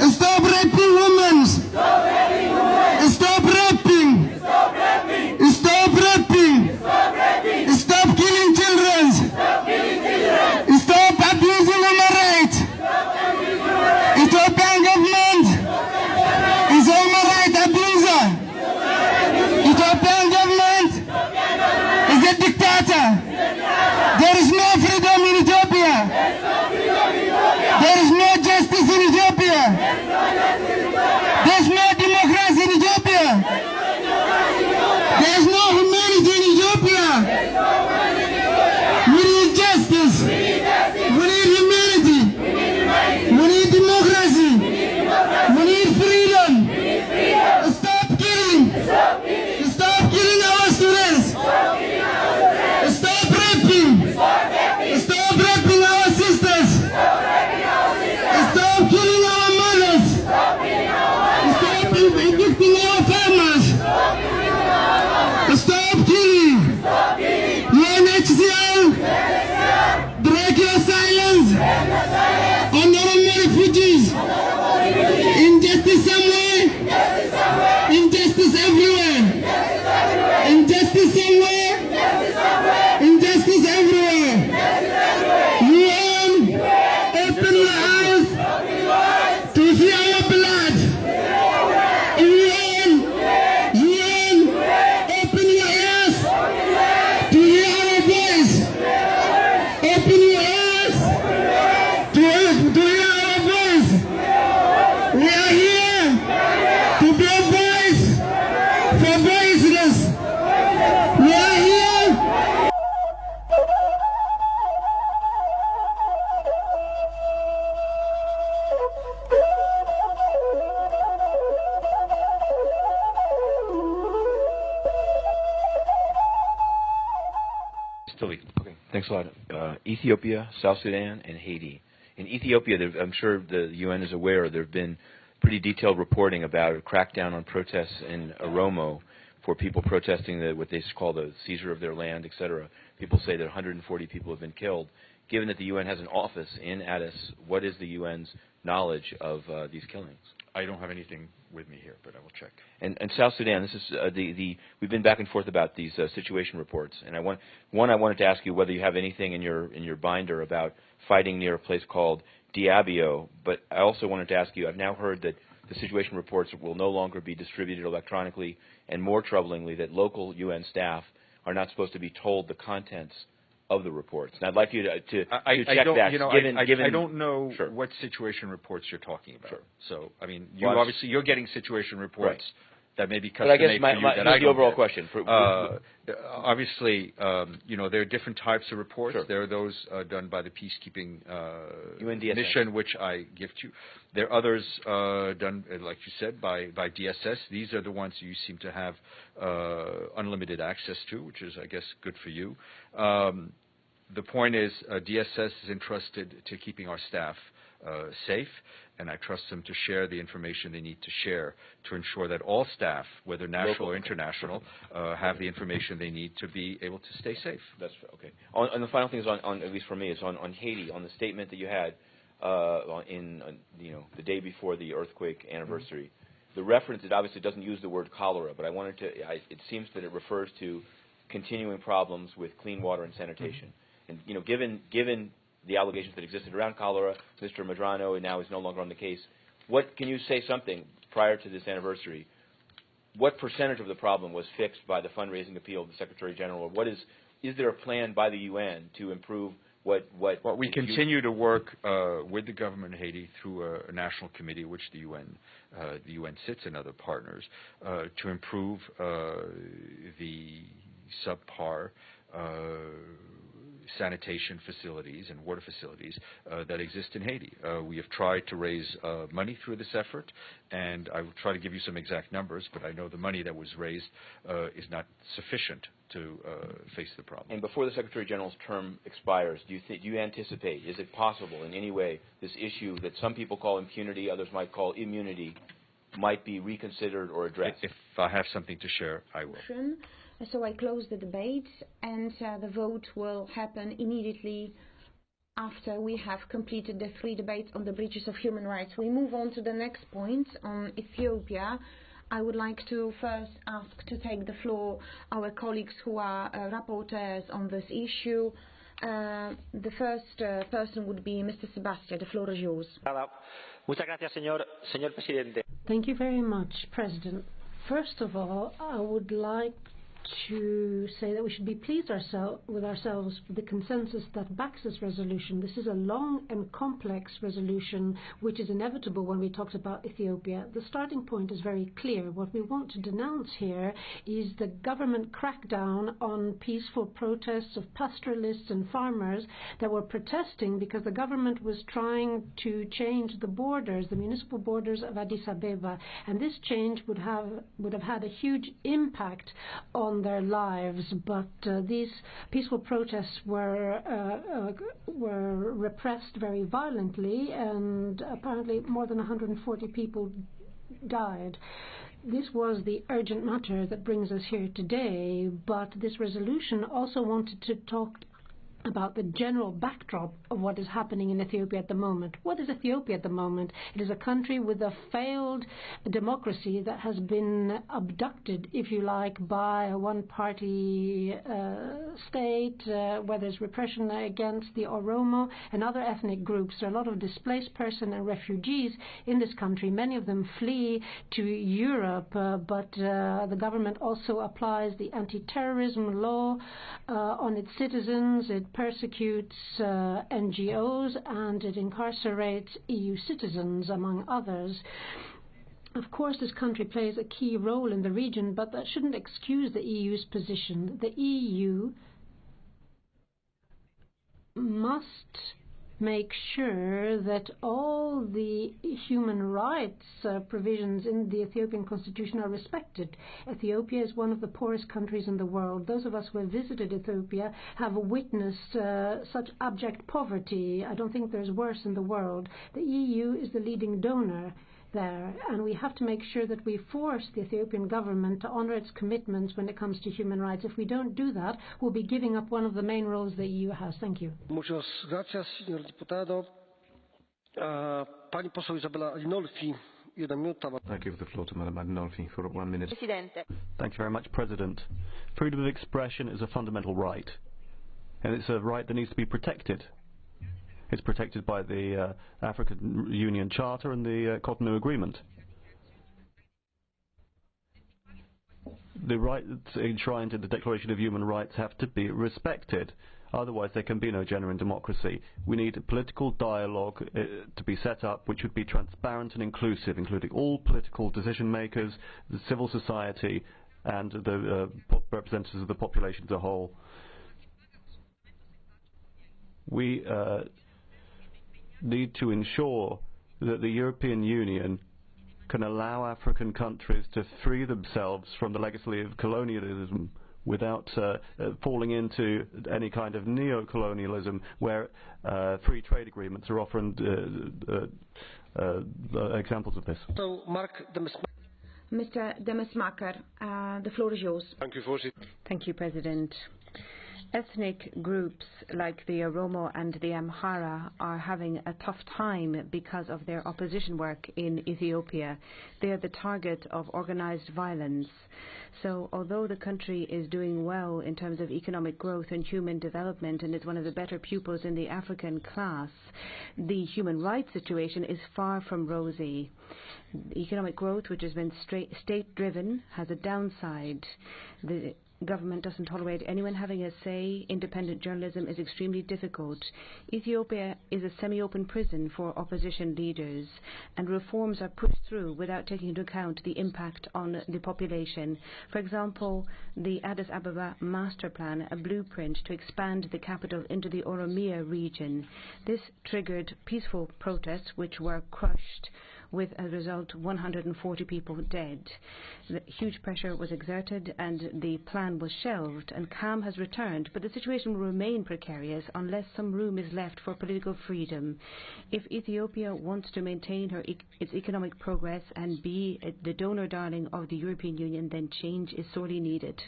Stop raping women. Stop raping women. Stop raping. Stop raping. Stop raping. Stop raping. Stop killing children. Stop killing children. Stop abusing human rights. Stop abusing human rights. Ethiopian government is a human rights abuser. Ethiopian government is a dictator. There is no freedom in Ethiopia. There is no justice in Ethiopia. There is no democracy in Ethiopia. There is no humanity in Ethiopia. We need justice. We need humanity. We need democracy. We need freedom. Stop killing. Stop killing our students. Stop raping. Stop raping our sisters. Stop killing our mothers. Stop evicting our farmers. Stop killing. UNHCR, break your silence on Oromo refugees. Injustice somewhere, injustice everywhere. Injustice somewhere, injustice everywhere. UN, open your eyes to see our blood. UN, open your ears to hear our voice. Open your ears to hear our voice. We are here to be a voice for voiceless. We are here. Okay, thanks a lot. Ethiopia, South Sudan, and Haiti. In Ethiopia, I'm sure the UN is aware, there have been pretty detailed reporting about a crackdown on protests in Oromo for people protesting what they call the seizure of their land, etc. People say that 140 people have been killed. Given that the UN has an office in Addis, what is the UN's knowledge of these killings? I don't have anything with me here, but I will check. And South Sudan, this is we've been back and forth about these situation reports, and I wanted to ask you whether you have anything in your binder about fighting near a place called Diabio, but I also wanted to ask you, I've now heard that the situation reports will no longer be distributed electronically, and more troublingly, that local UN staff are not supposed to be told the contents of the reports. And I'd like you to check that. I don't know Sure. what situation reports you're talking about. Sure. So, I mean, Well, obviously you're getting situation reports that may be But I custom guess made for you that I the don't overall get. question. Obviously, there are different types of reports. Sure. There are those done by the peacekeeping UNDSS. mission, which I give to you. There are others done, like you said, by DSS. These are the ones you seem to have unlimited access to, which is, I guess, good for you. The point is, DSS is entrusted to keeping our staff safe, and I trust them to share the information they need to share to ensure that all staff, whether national or international, have the information they need to be able to stay safe. That's okay. And the final thing is on at least for me, is on Haiti, on the statement that you had the day before the earthquake anniversary. The reference, it obviously doesn't use the word cholera, but I wanted to. It seems that it refers to continuing problems with clean water and sanitation. And given the allegations that existed around cholera, Mr. Medrano now is no longer on the case. What can you say something prior to this anniversary? What percentage of the problem was fixed by the fundraising appeal of the Secretary General, or what is there a plan by the UN to improve what? Well, we continue to work with the government of Haiti through a national committee, which the UN sits and other partners, to improve the subpar sanitation facilities and water facilities that exist in Haiti. We have tried to raise money through this effort, and I will try to give you some exact numbers, but I know the money that was raised is not sufficient to face the problem. And before the Secretary General's term expires, do you anticipate, is it possible in any way, this issue that some people call impunity, others might call immunity, might be reconsidered or addressed? If I have something to share, I will. So I close the debate, and the vote will happen immediately after we have completed the 3 debates on the breaches of human rights. We move on to the next point on Ethiopia. I would like to first ask to take the floor our colleagues who are rapporteurs on this issue. The first person would be Mr. Sebastian. The floor is yours. Thank you very much, President. First of all, I would like to say that we should be pleased with ourselves with the consensus that backs this resolution. This is a long and complex resolution which is inevitable when we talked about Ethiopia. The starting point is very clear. What we want to denounce here is the government crackdown on peaceful protests of pastoralists and farmers that were protesting because the government was trying to change the borders, the municipal borders of Addis Ababa, and this change would have had a huge impact on their lives, but these peaceful protests were repressed very violently, and apparently more than 140 people died. This was the urgent matter that brings us here today, but this resolution also wanted to talk about the general backdrop of what is happening in Ethiopia at the moment. What is Ethiopia at the moment? It is a country with a failed democracy that has been abducted, if you like, by a one-party state where there's repression against the Oromo and other ethnic groups. There are a lot of displaced persons and refugees in this country. Many of them flee to Europe, but the government also applies the anti-terrorism law on its citizens. It persecutes NGOs and it incarcerates EU citizens, among others. Of course, this country plays a key role in the region, but that shouldn't excuse the EU's position. The EU must make sure that all the human rights provisions in the Ethiopian constitution are respected. Ethiopia is one of the poorest countries in the world. Those of us who have visited Ethiopia have witnessed such abject poverty. I don't think there's worse in the world. The EU is the leading donor there, and we have to make sure that we force the Ethiopian government to honor its commitments when it comes to human rights. If we don't do that, we'll be giving up one of the main roles the EU has. Thank you. Muchas gracias, señor diputado. Pani poseł Isabella Adinolfi, 1 minuta. Thank you for the floor to Madam Adinolfi for 1 minute. Presidente. Thank you very much, President. Freedom of expression is a fundamental right, and it's a right that needs to be protected. It's protected by the African Union Charter and the Cotonou Agreement. The rights enshrined in the Declaration of Human Rights have to be respected. Otherwise, there can be no genuine democracy. We need a political dialogue to be set up which would be transparent and inclusive, including all political decision makers, the civil society, and the representatives of the population as a whole. We need to ensure that the European Union can allow African countries to free themselves from the legacy of colonialism without falling into any kind of neo-colonialism where free trade agreements are often examples of this. So, Mr. Demesmaeker, the floor is yours. Thank you, President. Ethnic groups like the Oromo and the Amhara are having a tough time because of their opposition work in Ethiopia. They are the target of organized violence. So although the country is doing well in terms of economic growth and human development and is one of the better pupils in the African class, the human rights situation is far from rosy. Economic growth, which has been state-driven, has a downside. The government doesn't tolerate anyone having a say. Independent journalism is extremely difficult. Ethiopia is a semi-open prison for opposition leaders, and reforms are pushed through without taking into account the impact on the population. For example, the Addis Ababa Master Plan, a blueprint to expand the capital into the Oromia region. This triggered peaceful protests which were crushed, with, as a result, 140 people dead. The huge pressure was exerted and the plan was shelved, and calm has returned, but the situation will remain precarious unless some room is left for political freedom. If Ethiopia wants to maintain its economic progress and be the donor darling of the European Union, then change is sorely needed.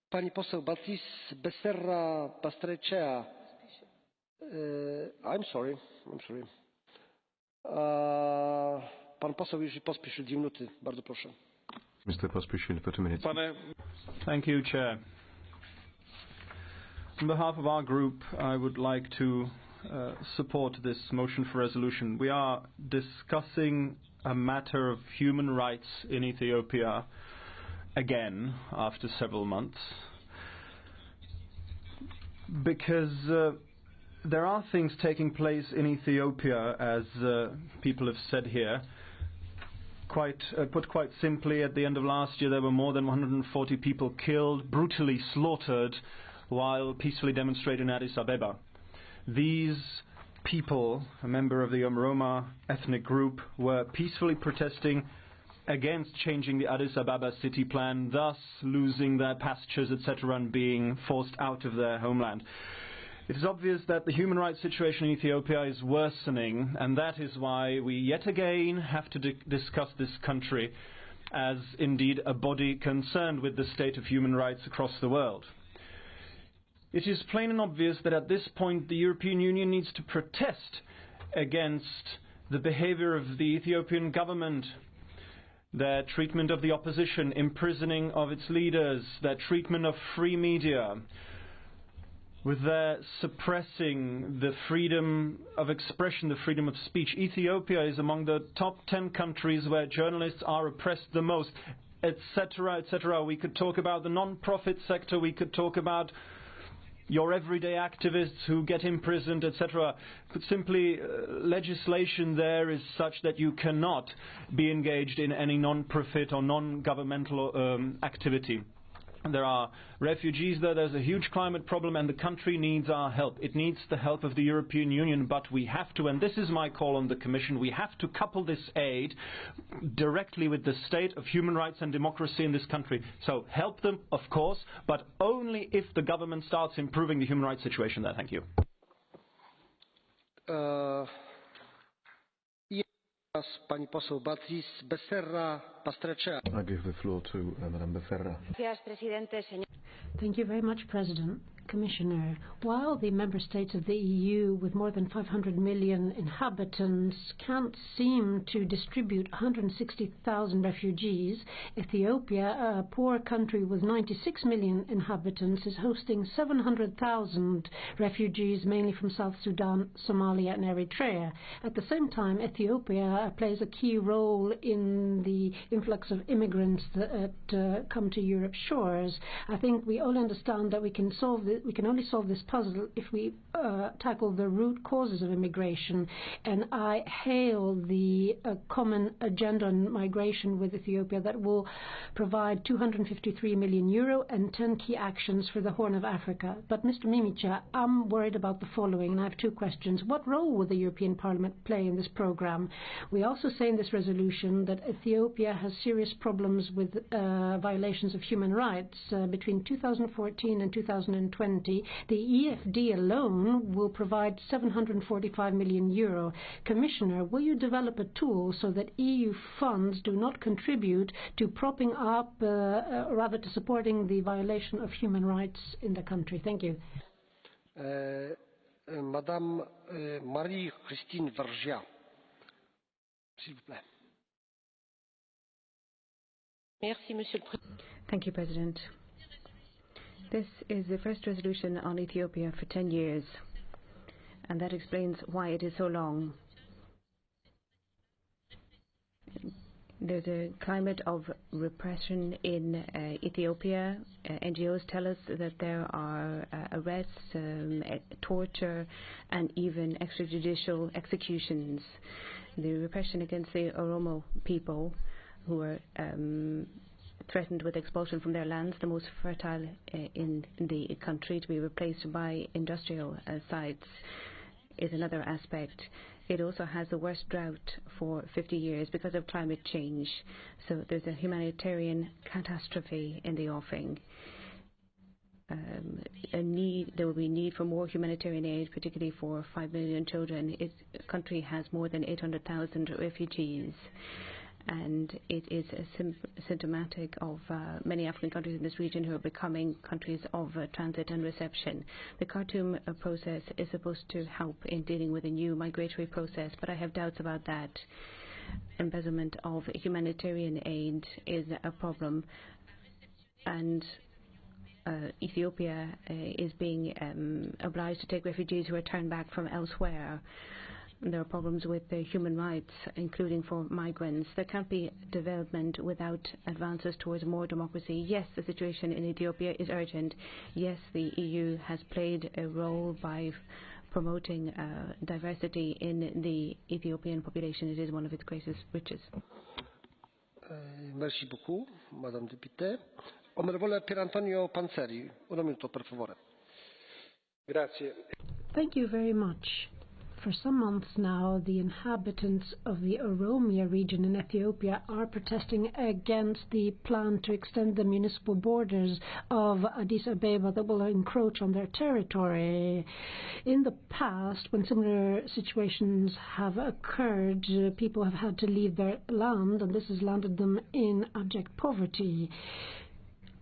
Pani poseł Becerra Basterrecea, I'm sorry. Pan poseł Jerzy Pospieszil, 2 minuty. Bardzo proszę. Mr. Pospieszil for 2 minutes. Thank you, Chair. On behalf of our group, I would like to support this motion for resolution. We are discussing a matter of human rights in Ethiopia again after several months because there are things taking place in Ethiopia, as people have said here. Put quite simply, at the end of last year there were more than 140 people killed, brutally slaughtered, while peacefully demonstrating in Addis Ababa. These people, a member of the Roma ethnic group, were peacefully protesting against changing the Addis Ababa city plan, thus losing their pastures, etc., and being forced out of their homeland. It is obvious that the human rights situation in Ethiopia is worsening, and that is why we yet again have to discuss this country as indeed a body concerned with the state of human rights across the world. It is plain and obvious that at this point the European Union needs to protest against the behavior of the Ethiopian government, their treatment of the opposition, imprisoning of its leaders, their treatment of free media, with their suppressing the freedom of expression, the freedom of speech. Ethiopia is among the top 10 countries where journalists are oppressed the most, etc., etc. We could talk about the non-profit sector, we could talk about your everyday activists who get imprisoned, etc. But simply, legislation there is such that you cannot be engaged in any non-profit or non-governmental activity. There are refugees there, there's a huge climate problem, and the country needs our help. It needs the help of the European Union, but we have to, and this is my call on the Commission, we have to couple this aid directly with the state of human rights and democracy in this country. So help them, of course, but only if the government starts improving the human rights situation there. Thank you. Pani poseł Beatriz Becerra Pasterechea. I give the floor to Madame Becerra. Thank you very much, President. Commissioner, while the member states of the EU with more than 500 million inhabitants can't seem to distribute 160,000 refugees, Ethiopia, a poor country with 96 million inhabitants, is hosting 700,000 refugees, mainly from South Sudan, Somalia and Eritrea. At the same time, Ethiopia plays a key role in the influx of immigrants that come to Europe's shores. I think we all understand that we can only solve this puzzle if we tackle the root causes of immigration. And I hail the common agenda on migration with Ethiopia that will provide 253 million euro and 10 key actions for the Horn of Africa. But Mr. Mimica, I'm worried about the following, and I have 2 questions. What role will the European Parliament play in this program? We also say in this resolution that Ethiopia has serious problems with violations of human rights. Between 2014 and 2020, the EFD alone will provide 745 million euro. Commissioner, will you develop a tool so that EU funds do not contribute to propping up, rather to supporting the violation of human rights in the country? Thank you. Madame Marie-Christine Vergiat, s'il vous plaît. Thank you, President. This is the first resolution on Ethiopia for 10 years, and that explains why it is so long. There's a climate of repression in Ethiopia. NGOs tell us that there are arrests, torture, and even extrajudicial executions. The repression against the Oromo people, who are threatened with expulsion from their lands, the most fertile in the country, to be replaced by industrial sites, is another aspect. It also has the worst drought for 50 years because of climate change. So there's a humanitarian catastrophe in the offing. There will be need for more humanitarian aid, particularly for 5 million children. Its country has more than 800,000 refugees. and it is symptomatic of many African countries in this region who are becoming countries of transit and reception. The Khartoum process is supposed to help in dealing with a new migratory process, but I have doubts about that. Embezzlement of humanitarian aid is a problem, and Ethiopia is being obliged to take refugees who are turned back from elsewhere. There are problems with human rights, including for migrants. There can't be development without advances towards more democracy. Yes, the situation in Ethiopia is urgent. Yes, the EU has played a role by promoting diversity in the Ethiopian population. It is one of its greatest riches. Merci beaucoup, Madame députée. Onorevole Pier Antonio Panzeri, un minuto, per favore. Grazie. Thank you very much. For some months now, the inhabitants of the Oromia region in Ethiopia are protesting against the plan to extend the municipal borders of Addis Ababa that will encroach on their territory. In the past, when similar situations have occurred, people have had to leave their land, and this has landed them in abject poverty.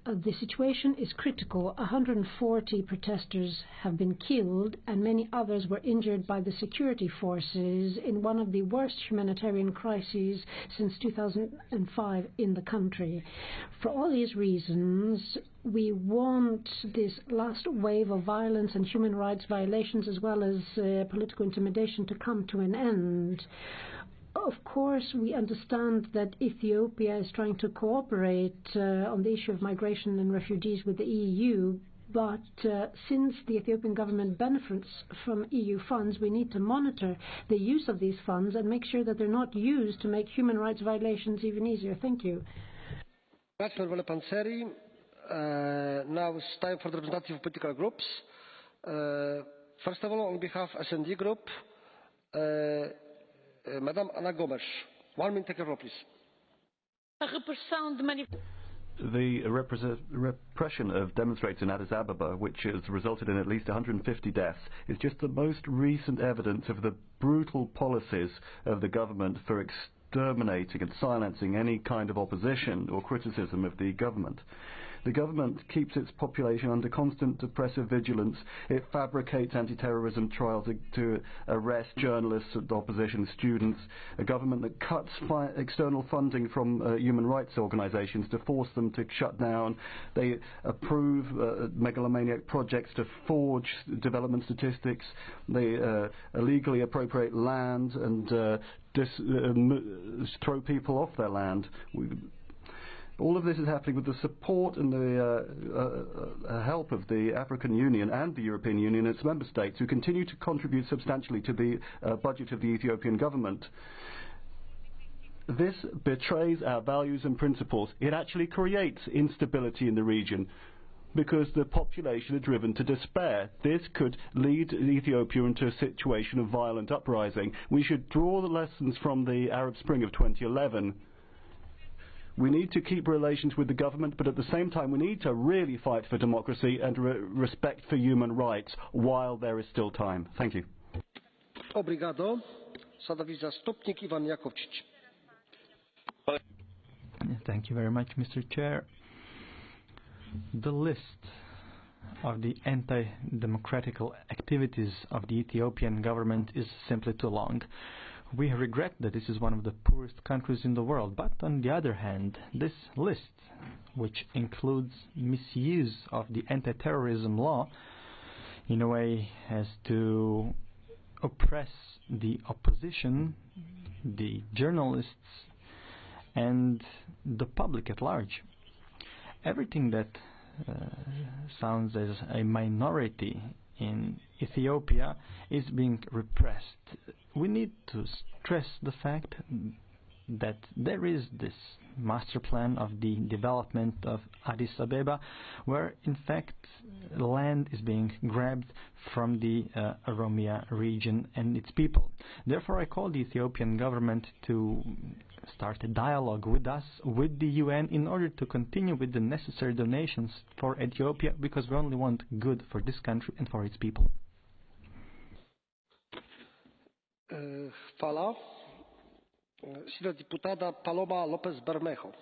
The situation is critical. 140 protesters have been killed and many others were injured by the security forces in one of the worst humanitarian crises since 2005 in the country. For all these reasons, we want this last wave of violence and human rights violations as well as political intimidation to come to an end. Of course, we understand that Ethiopia is trying to cooperate on the issue of migration and refugees with the EU, but since the Ethiopian government benefits from EU funds, we need to monitor the use of these funds and make sure that they're not used to make human rights violations even easier. Thank you. Honorable Panzeri. Now it's time for the representative of political groups. First of all, on behalf of SND Group, Madam Ana Gomes. 1 minute, take a floor, please. The repression of demonstrators in Addis Ababa, which has resulted in at least 150 deaths, is just the most recent evidence of the brutal policies of the government for exterminating and silencing any kind of opposition or criticism of the government. The government keeps its population under constant oppressive vigilance. It fabricates anti-terrorism trials to arrest journalists and opposition students. A government that cuts external funding from human rights organizations to force them to shut down. They approve megalomaniac projects to forge development statistics. They illegally appropriate land and throw people off their land. All of this is happening with the support and the help of the African Union and the European Union and its member states, who continue to contribute substantially to the budget of the Ethiopian government. This betrays our values and principles. It actually creates instability in the region because the population are driven to despair. This could lead Ethiopia into a situation of violent uprising. We should draw the lessons from the Arab Spring of 2011. We need to keep relations with the government, but at the same time we need to really fight for democracy and respect for human rights while there is still time. Thank you. Obrigado. Szanowni zastupnik Iwan Jakovčić. Thank you very much, Mr. Chair. The list of the anti-democratic activities of the Ethiopian government is simply too long. We regret that this is one of the poorest countries in the world, but on the other hand, this list, which includes misuse of the anti-terrorism law, in a way has to oppress the opposition, the journalists, and the public at large. Everything that sounds as a minority in Ethiopia is being repressed. We need to stress the fact that there is this master plan of the development of Addis Ababa, where in fact land is being grabbed from the Oromia region and its people. Therefore, I call the Ethiopian government to start a dialogue with us, with the UN, in order to continue with the necessary donations for Ethiopia, because we only want good for this country and for its people. Chwala. Señora diputada Paloma López Bermejo.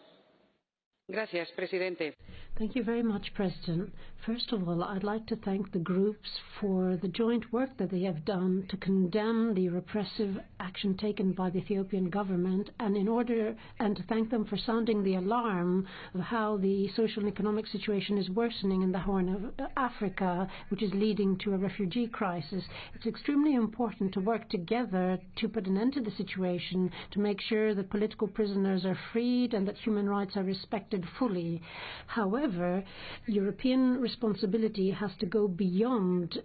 Gracias, presidente. Thank you very much, President. First of all, I'd like to thank the groups for the joint work that they have done to condemn the repressive action taken by the Ethiopian government, and to thank them for sounding the alarm of how the social and economic situation is worsening in the Horn of Africa, which is leading to a refugee crisis. It's extremely important to work together to put an end to the situation, to make sure that political prisoners are freed and that human rights are respected fully. However, European responsibility has to go beyond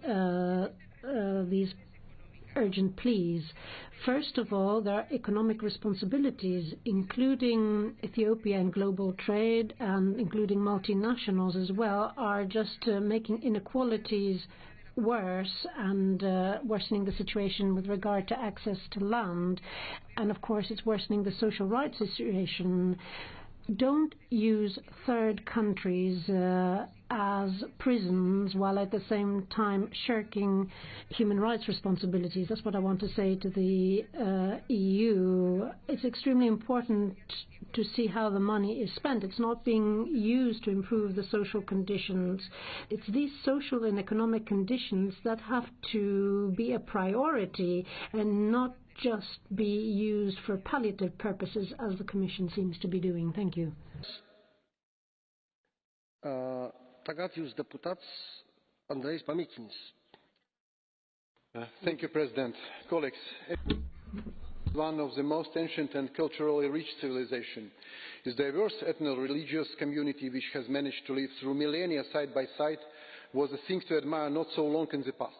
these urgent pleas. First of all, there are economic responsibilities, including Ethiopia and global trade, and including multinationals as well, are just making inequalities worse and worsening the situation with regard to access to land. And of course, it's worsening the social rights situation. Don't use third countries as prisons while at the same time shirking human rights responsibilities. That's what I want to say to the EU. It's extremely important to see how the money is spent. It's not being used to improve the social conditions. It's these social and economic conditions that have to be a priority and not just be used for palliative purposes, as the Commission seems to be doing. Thank you. Tagatius deputats Andreas Mamikins. Thank you, President. Colleagues, one of the most ancient and culturally rich civilization is diverse ethno-religious community which has managed to live through millennia side by side was a thing to admire not so long in the past.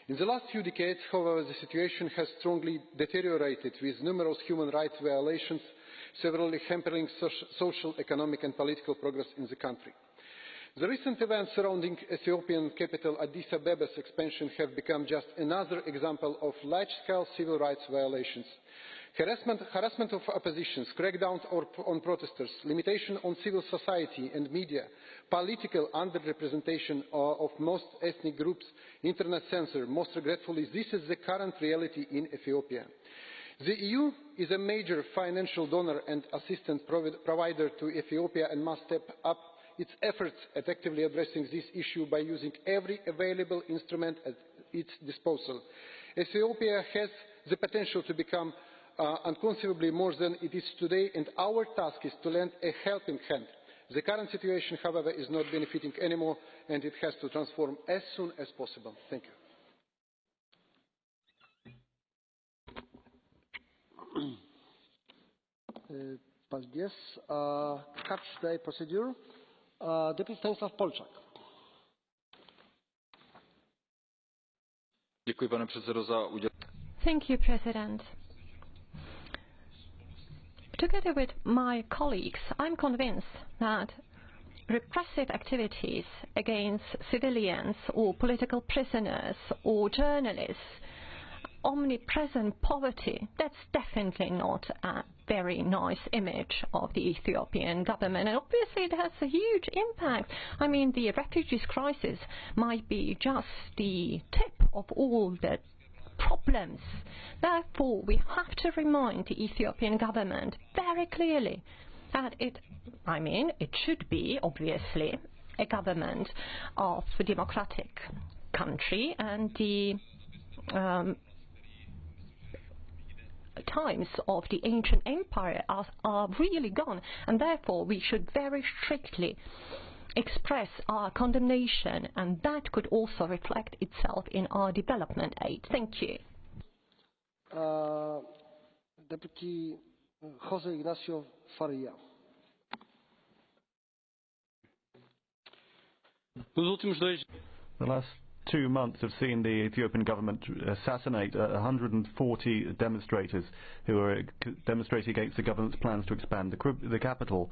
In the last few decades, however, the situation has strongly deteriorated, with numerous human rights violations severely hampering social, economic and political progress in the country. The recent events surrounding Ethiopian capital Addis Abeba's expansion have become just another example of large-scale civil rights violations. Harassment of opposition, crackdowns on protesters, limitation on civil society and media, political underrepresentation of most ethnic groups, internet censor. Most regretfully, this is the current reality in Ethiopia. The EU is a major financial donor and assistance provider to Ethiopia and must step up its efforts at actively addressing this issue by using every available instrument at its disposal. Ethiopia has the potential to become unconceivably more than it is today, and our task is to lend a helping hand. The current situation, however, is not benefiting anymore, and it has to transform as soon as possible. Thank you. Catch the procedure. Deputy Stanisław Polczak. Děkuji, pane předsedo, za Thank you, President. Together with my colleagues, I'm convinced that repressive activities against civilians or political prisoners or journalists, omnipresent poverty, that's definitely not a very nice image of the Ethiopian government. And obviously it has a huge impact. I mean, the refugees crisis might be just the tip of all the problems. Therefore, we have to remind the Ethiopian government very clearly that it should be, obviously, a government of a democratic country, and the times of the ancient empire are really gone, and therefore we should very strictly express our condemnation, and that could also reflect itself in our development aid. Thank you. Deputy Jose Ignacio Faria. The last 2 months have seen the Ethiopian government assassinate 140 demonstrators who are demonstrating against the government's plans to expand the capital.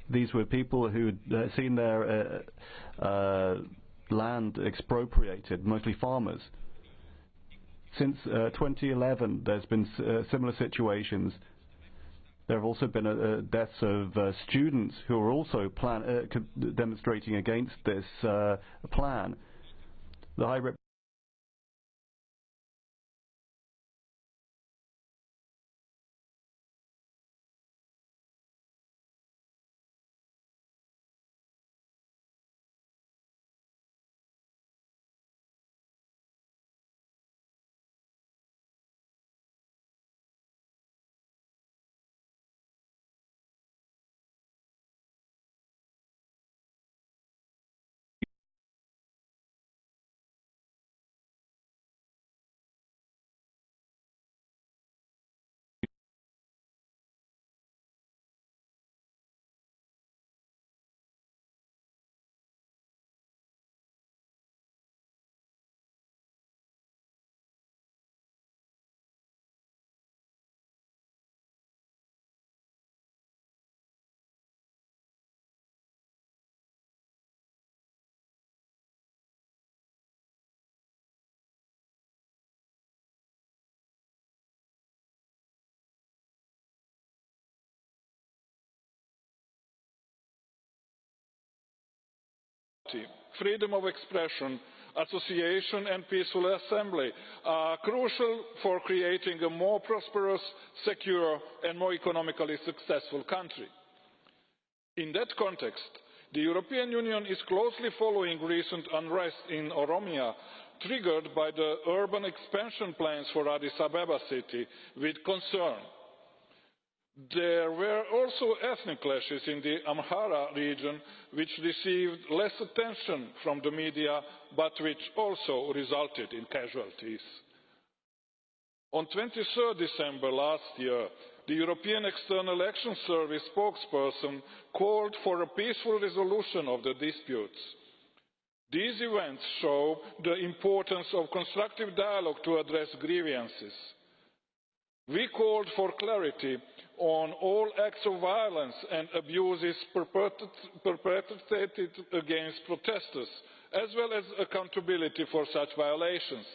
These were people who had seen their land expropriated, mostly farmers. Since 2011, there's been similar situations. There have also been deaths of students who are also demonstrating against this plan. The High freedom of expression, association and peaceful assembly are crucial for creating a more prosperous, secure and more economically successful country. In that context, the European Union is closely following recent unrest in Oromia, triggered by the urban expansion plans for Addis Ababa city, with concern. There were also ethnic clashes in the Amhara region, which received less attention from the media, but which also resulted in casualties. On 23rd December last year, the European External Action Service spokesperson called for a peaceful resolution of the disputes. These events show the importance of constructive dialogue to address grievances. We called for clarity on all acts of violence and abuses perpetrated against protesters, as well as accountability for such violations.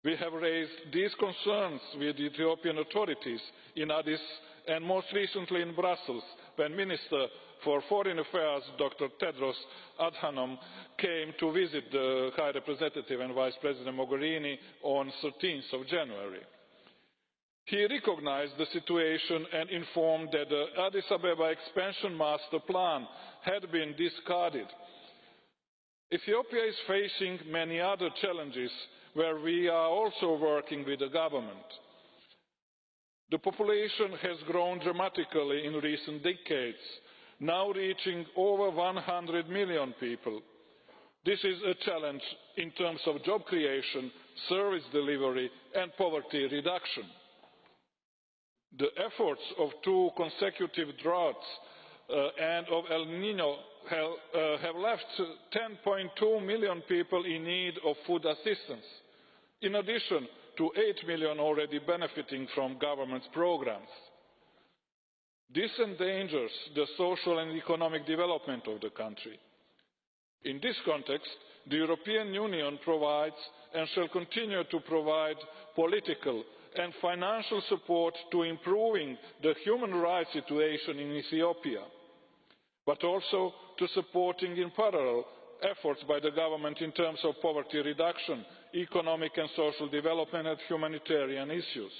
We have raised these concerns with the Ethiopian authorities in Addis and most recently in Brussels, when Minister for Foreign Affairs Dr. Tedros Adhanom came to visit the High Representative and Vice President Mogherini on 13th of January. He recognized the situation and informed that the Addis Ababa expansion master plan had been discarded. Ethiopia is facing many other challenges where we are also working with the government. The population has grown dramatically in recent decades, now reaching over 100 million people. This is a challenge in terms of job creation, service delivery and poverty reduction. The efforts of 2 consecutive droughts and of El Niño have left 10.2 million people in need of food assistance, in addition to 8 million already benefiting from government's programs. This endangers the social and economic development of the country. In this context, the European Union provides and shall continue to provide political and financial support to improving the human rights situation in Ethiopia, but also to supporting in parallel efforts by the government in terms of poverty reduction, economic and social development and humanitarian issues.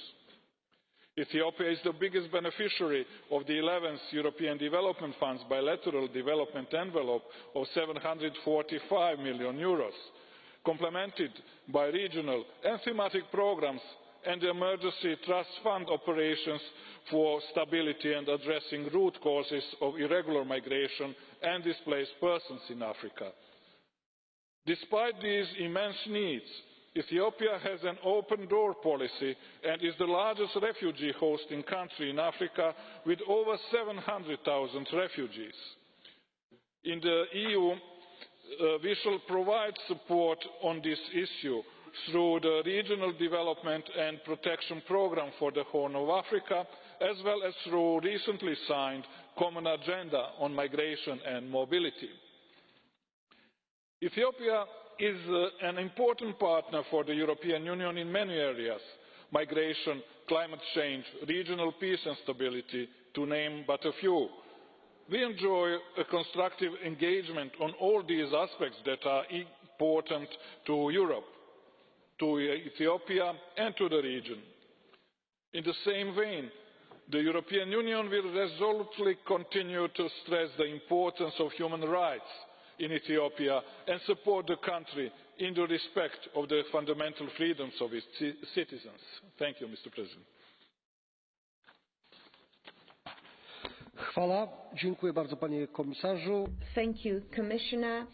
Ethiopia is the biggest beneficiary of the 11th European Development Fund's bilateral development envelope of €745 million, complemented by regional and thematic programs and the Emergency Trust Fund operations for stability and addressing root causes of irregular migration and displaced persons in Africa. Despite these immense needs, Ethiopia has an open door policy and is the largest refugee hosting country in Africa with over 700,000 refugees. In the EU, we shall provide support on this issue through the Regional Development and Protection Programme for the Horn of Africa, as well as through recently signed Common Agenda on Migration and Mobility. Ethiopia is an important partner for the European Union in many areas: migration, climate change, regional peace and stability, to name but a few. We enjoy a constructive engagement on all these aspects that are important to Europe, to Ethiopia and to the region. In the same vein, the European Union will resolutely continue to stress the importance of human rights in Ethiopia and support the country in the respect of the fundamental freedoms of its citizens. Thank you, Mr. President. Chwała. Dziękuję bardzo, panie komisarzu. Thank you, Commissioner.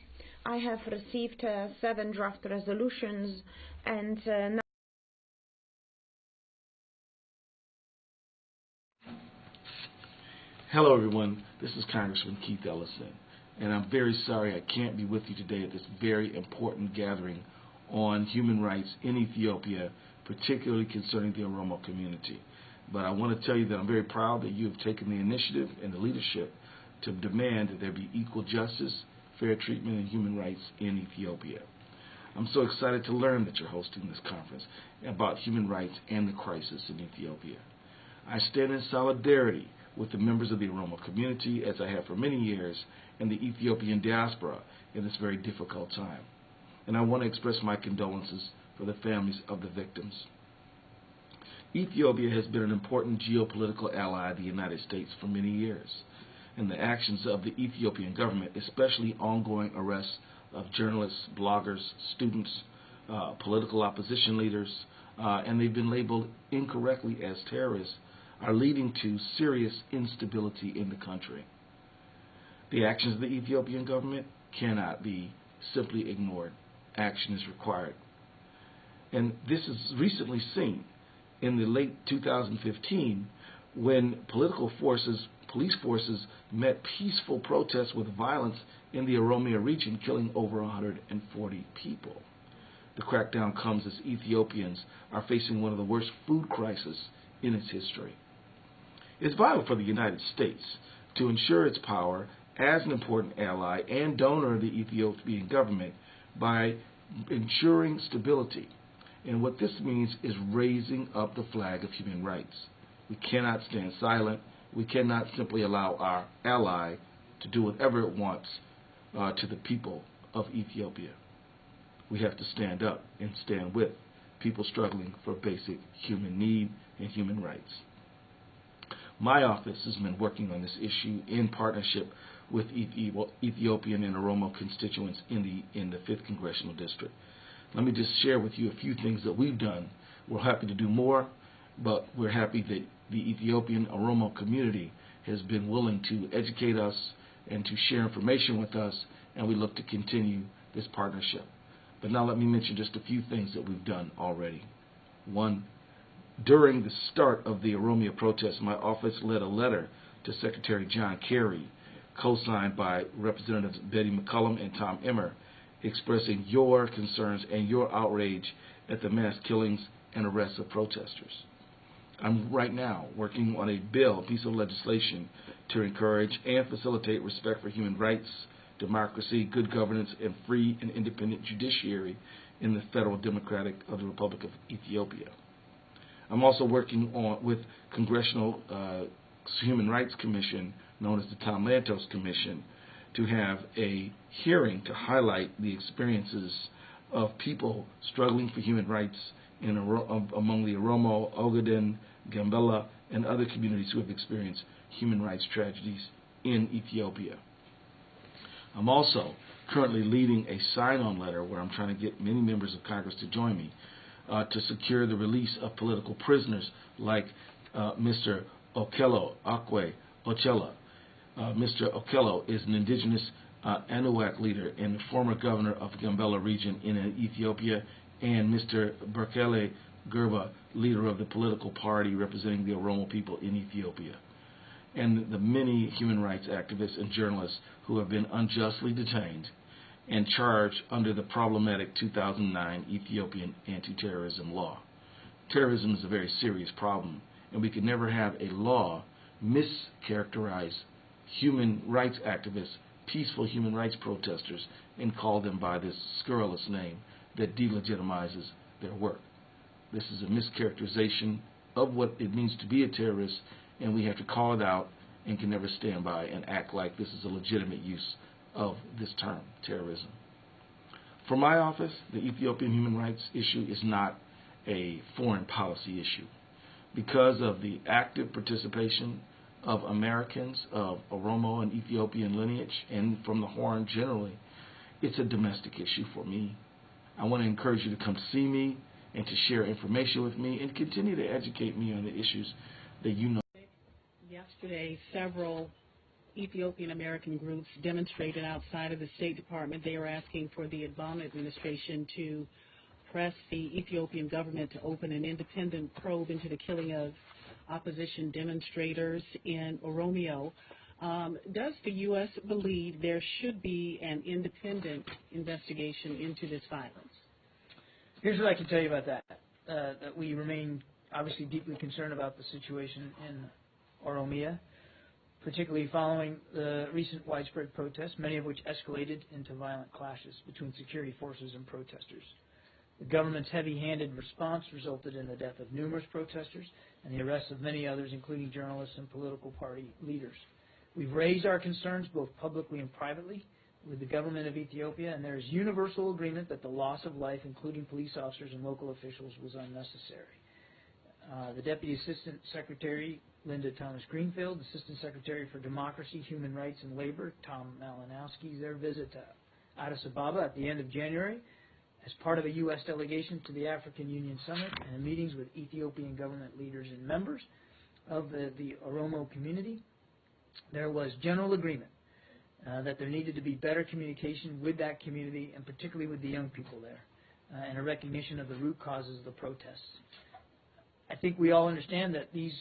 I have received 7 draft resolutions and now Hello, everyone. This is Congressman Keith Ellison, and I'm very sorry I can't be with you today at this very important gathering on human rights in Ethiopia, particularly concerning the Oromo community. But I want to tell you that I'm very proud that you have taken the initiative and the leadership to demand that there be equal justice, fair treatment, and human rights in Ethiopia. I'm so excited to learn that you're hosting this conference about human rights and the crisis in Ethiopia. I stand in solidarity with the members of the Oromo community, as I have for many years, and the Ethiopian diaspora in this very difficult time. And I want to express my condolences for the families of the victims. Ethiopia has been an important geopolitical ally of the United States for many years, and the actions of the Ethiopian government, especially ongoing arrests of journalists, bloggers, students, political opposition leaders, and they've been labeled incorrectly as terrorists, are leading to serious instability in the country. The actions of the Ethiopian government cannot be simply ignored. Action is required. And this is recently seen in the late 2015 when police forces met peaceful protests with violence in the Oromia region, killing over 140 people. The crackdown comes as Ethiopians are facing one of the worst food crises in its history. It's vital for the United States to ensure its power as an important ally and donor of the Ethiopian government by ensuring stability. And what this means is raising up the flag of human rights. We cannot stand silent. We cannot simply allow our ally to do whatever it wants to the people of Ethiopia. We have to stand up and stand with people struggling for basic human need and human rights. My office has been working on this issue in partnership with Ethiopian and Oromo constituents in the 5th Congressional District. Let me just share with you a few things that we've done. We're happy to do more, but we're happy that the Ethiopian Oromo community has been willing to educate us and to share information with us, and we look to continue this partnership. But now let me mention just a few things that we've done already. One, during the start of the Oromia protests, my office led a letter to Secretary John Kerry, co-signed by Representatives Betty McCollum and Tom Emmer, expressing your concerns and your outrage at the mass killings and arrests of protesters. I'm right now working on a piece of legislation to encourage and facilitate respect for human rights, democracy, good governance, and free and independent judiciary in the Federal Democratic of the Republic of Ethiopia. I'm also working with Congressional Human Rights Commission, known as the Tom Lantos Commission, to have a hearing to highlight the experiences of people struggling for human rights among the Oromo, Ogaden, Gambela, and other communities who have experienced human rights tragedies in Ethiopia. I'm also currently leading a sign-on letter where I'm trying to get many members of Congress to join me to secure the release of political prisoners like Mr. Okello Akwe Ochella. Mr. Okello is an indigenous Anuak leader and the former governor of Gambela region in Ethiopia, and Mr. Berkele Gerba, leader of the political party representing the Oromo people in Ethiopia, and the many human rights activists and journalists who have been unjustly detained and charged under the problematic 2009 Ethiopian anti-terrorism law. Terrorism is a very serious problem, and we could never have a law mischaracterize human rights activists, peaceful human rights protesters, and call them by this scurrilous name that delegitimizes their work. This is a mischaracterization of what it means to be a terrorist, and we have to call it out and can never stand by and act like this is a legitimate use of this term, terrorism. For my office, the Ethiopian human rights issue is not a foreign policy issue. Because of the active participation of Americans of Oromo and Ethiopian lineage and from the Horn generally, it's a domestic issue for me. I want to encourage you to come see me and to share information with me and continue to educate me on the issues that you know. Yesterday, several Ethiopian American groups demonstrated outside of the State Department. They are asking for the Obama administration to press the Ethiopian government to open an independent probe into the killing of opposition demonstrators in Oromia. Does the U.S. believe there should be an independent investigation into this violence? Here's what I can tell you about that. That we remain obviously deeply concerned about the situation in Oromia, particularly following the recent widespread protests, many of which escalated into violent clashes between security forces and protesters. The government's heavy-handed response resulted in the death of numerous protesters and the arrest of many others, including journalists and political party leaders. We've raised our concerns both publicly and privately with the government of Ethiopia, and there is universal agreement that the loss of life, including police officers and local officials, was unnecessary. The Deputy Assistant Secretary, Linda Thomas-Greenfield, Assistant Secretary for Democracy, Human Rights and Labor, Tom Malinowski, their visit to Addis Ababa at the end of January as part of a U.S. delegation to the African Union Summit and meetings with Ethiopian government leaders and members of the Oromo community. There was general agreement that there needed to be better communication with that community, and particularly with the young people there, and a recognition of the root causes of the protests. I think we all understand that these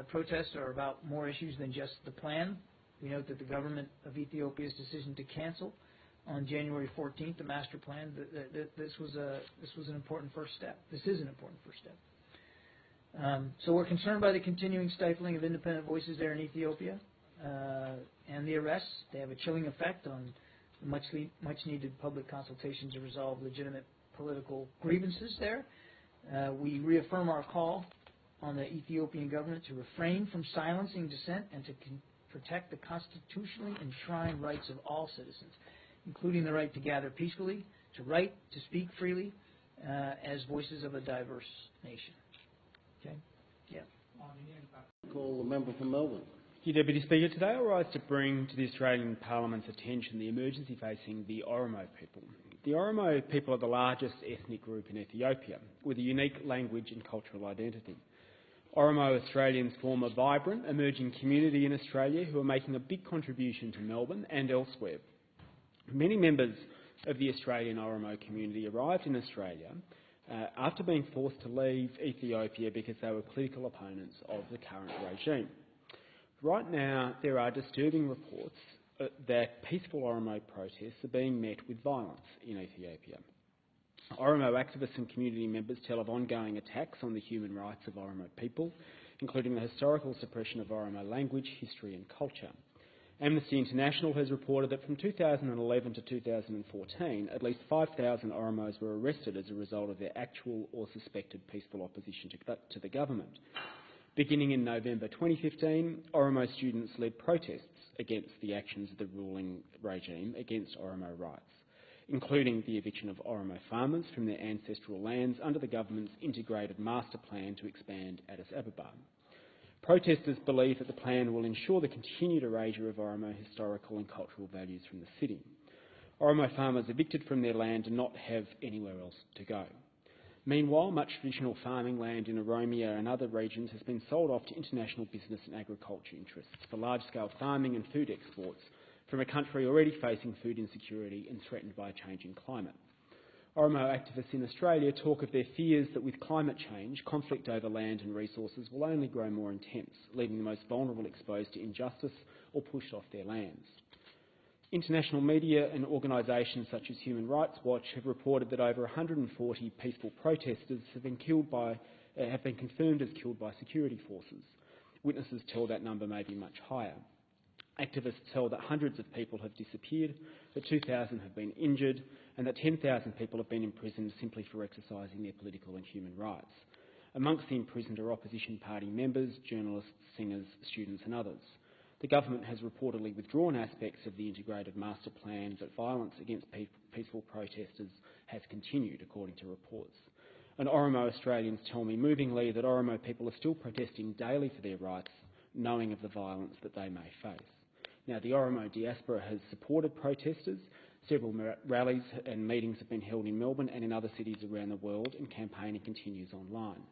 protests are about more issues than just the plan. We note that the government of Ethiopia's decision to cancel on January 14th the master plan, this was an important first step. This is an important first step. So we're concerned by the continuing stifling of independent voices there in Ethiopia. And the arrests, they have a chilling effect on much-needed public consultation to resolve legitimate political grievances there. We reaffirm our call on the Ethiopian government to refrain from silencing dissent and to protect the constitutionally enshrined rights of all citizens, including the right to gather peacefully, to write, to speak freely, as voices of a diverse nation. Okay? Yeah. Call the member from Melbourne. Thank you, Deputy Speaker. Today I rise to bring to the Australian Parliament's attention the emergency facing the Oromo people. The Oromo people are the largest ethnic group in Ethiopia, with a unique language and cultural identity. Oromo Australians form a vibrant, emerging community in Australia who are making a big contribution to Melbourne and elsewhere. Many members of the Australian Oromo community arrived in Australia after being forced to leave Ethiopia because they were political opponents of the current regime. Right now, there are disturbing reports that peaceful Oromo protests are being met with violence in Ethiopia. Oromo activists and community members tell of ongoing attacks on the human rights of Oromo people, including the historical suppression of Oromo language, history and culture. Amnesty International has reported that from 2011 to 2014, at least 5,000 Oromos were arrested as a result of their actual or suspected peaceful opposition to the government. Beginning in November 2015, Oromo students led protests against the actions of the ruling regime against Oromo rights, including the eviction of Oromo farmers from their ancestral lands under the government's integrated master plan to expand Addis Ababa. Protesters believe that the plan will ensure the continued erasure of Oromo historical and cultural values from the city. Oromo farmers evicted from their land do not have anywhere else to go. Meanwhile, much traditional farming land in Oromia and other regions has been sold off to international business and agriculture interests for large-scale farming and food exports from a country already facing food insecurity and threatened by a changing climate. Oromo activists in Australia talk of their fears that with climate change, conflict over land and resources will only grow more intense, leaving the most vulnerable exposed to injustice or pushed off their lands. International media and organisations such as Human Rights Watch have reported that over 140 peaceful protesters have been confirmed as killed by security forces. Witnesses tell that number may be much higher. Activists tell that hundreds of people have disappeared, that 2,000 have been injured, and that 10,000 people have been imprisoned simply for exercising their political and human rights. Amongst the imprisoned are opposition party members, journalists, singers, students and others. The government has reportedly withdrawn aspects of the integrated master plan, but violence against peaceful protesters has continued, according to reports. And Oromo Australians tell me movingly that Oromo people are still protesting daily for their rights, knowing of the violence that they may face. Now, the Oromo diaspora has supported protesters. Several rallies and meetings have been held in Melbourne and in other cities around the world, and campaigning continues online.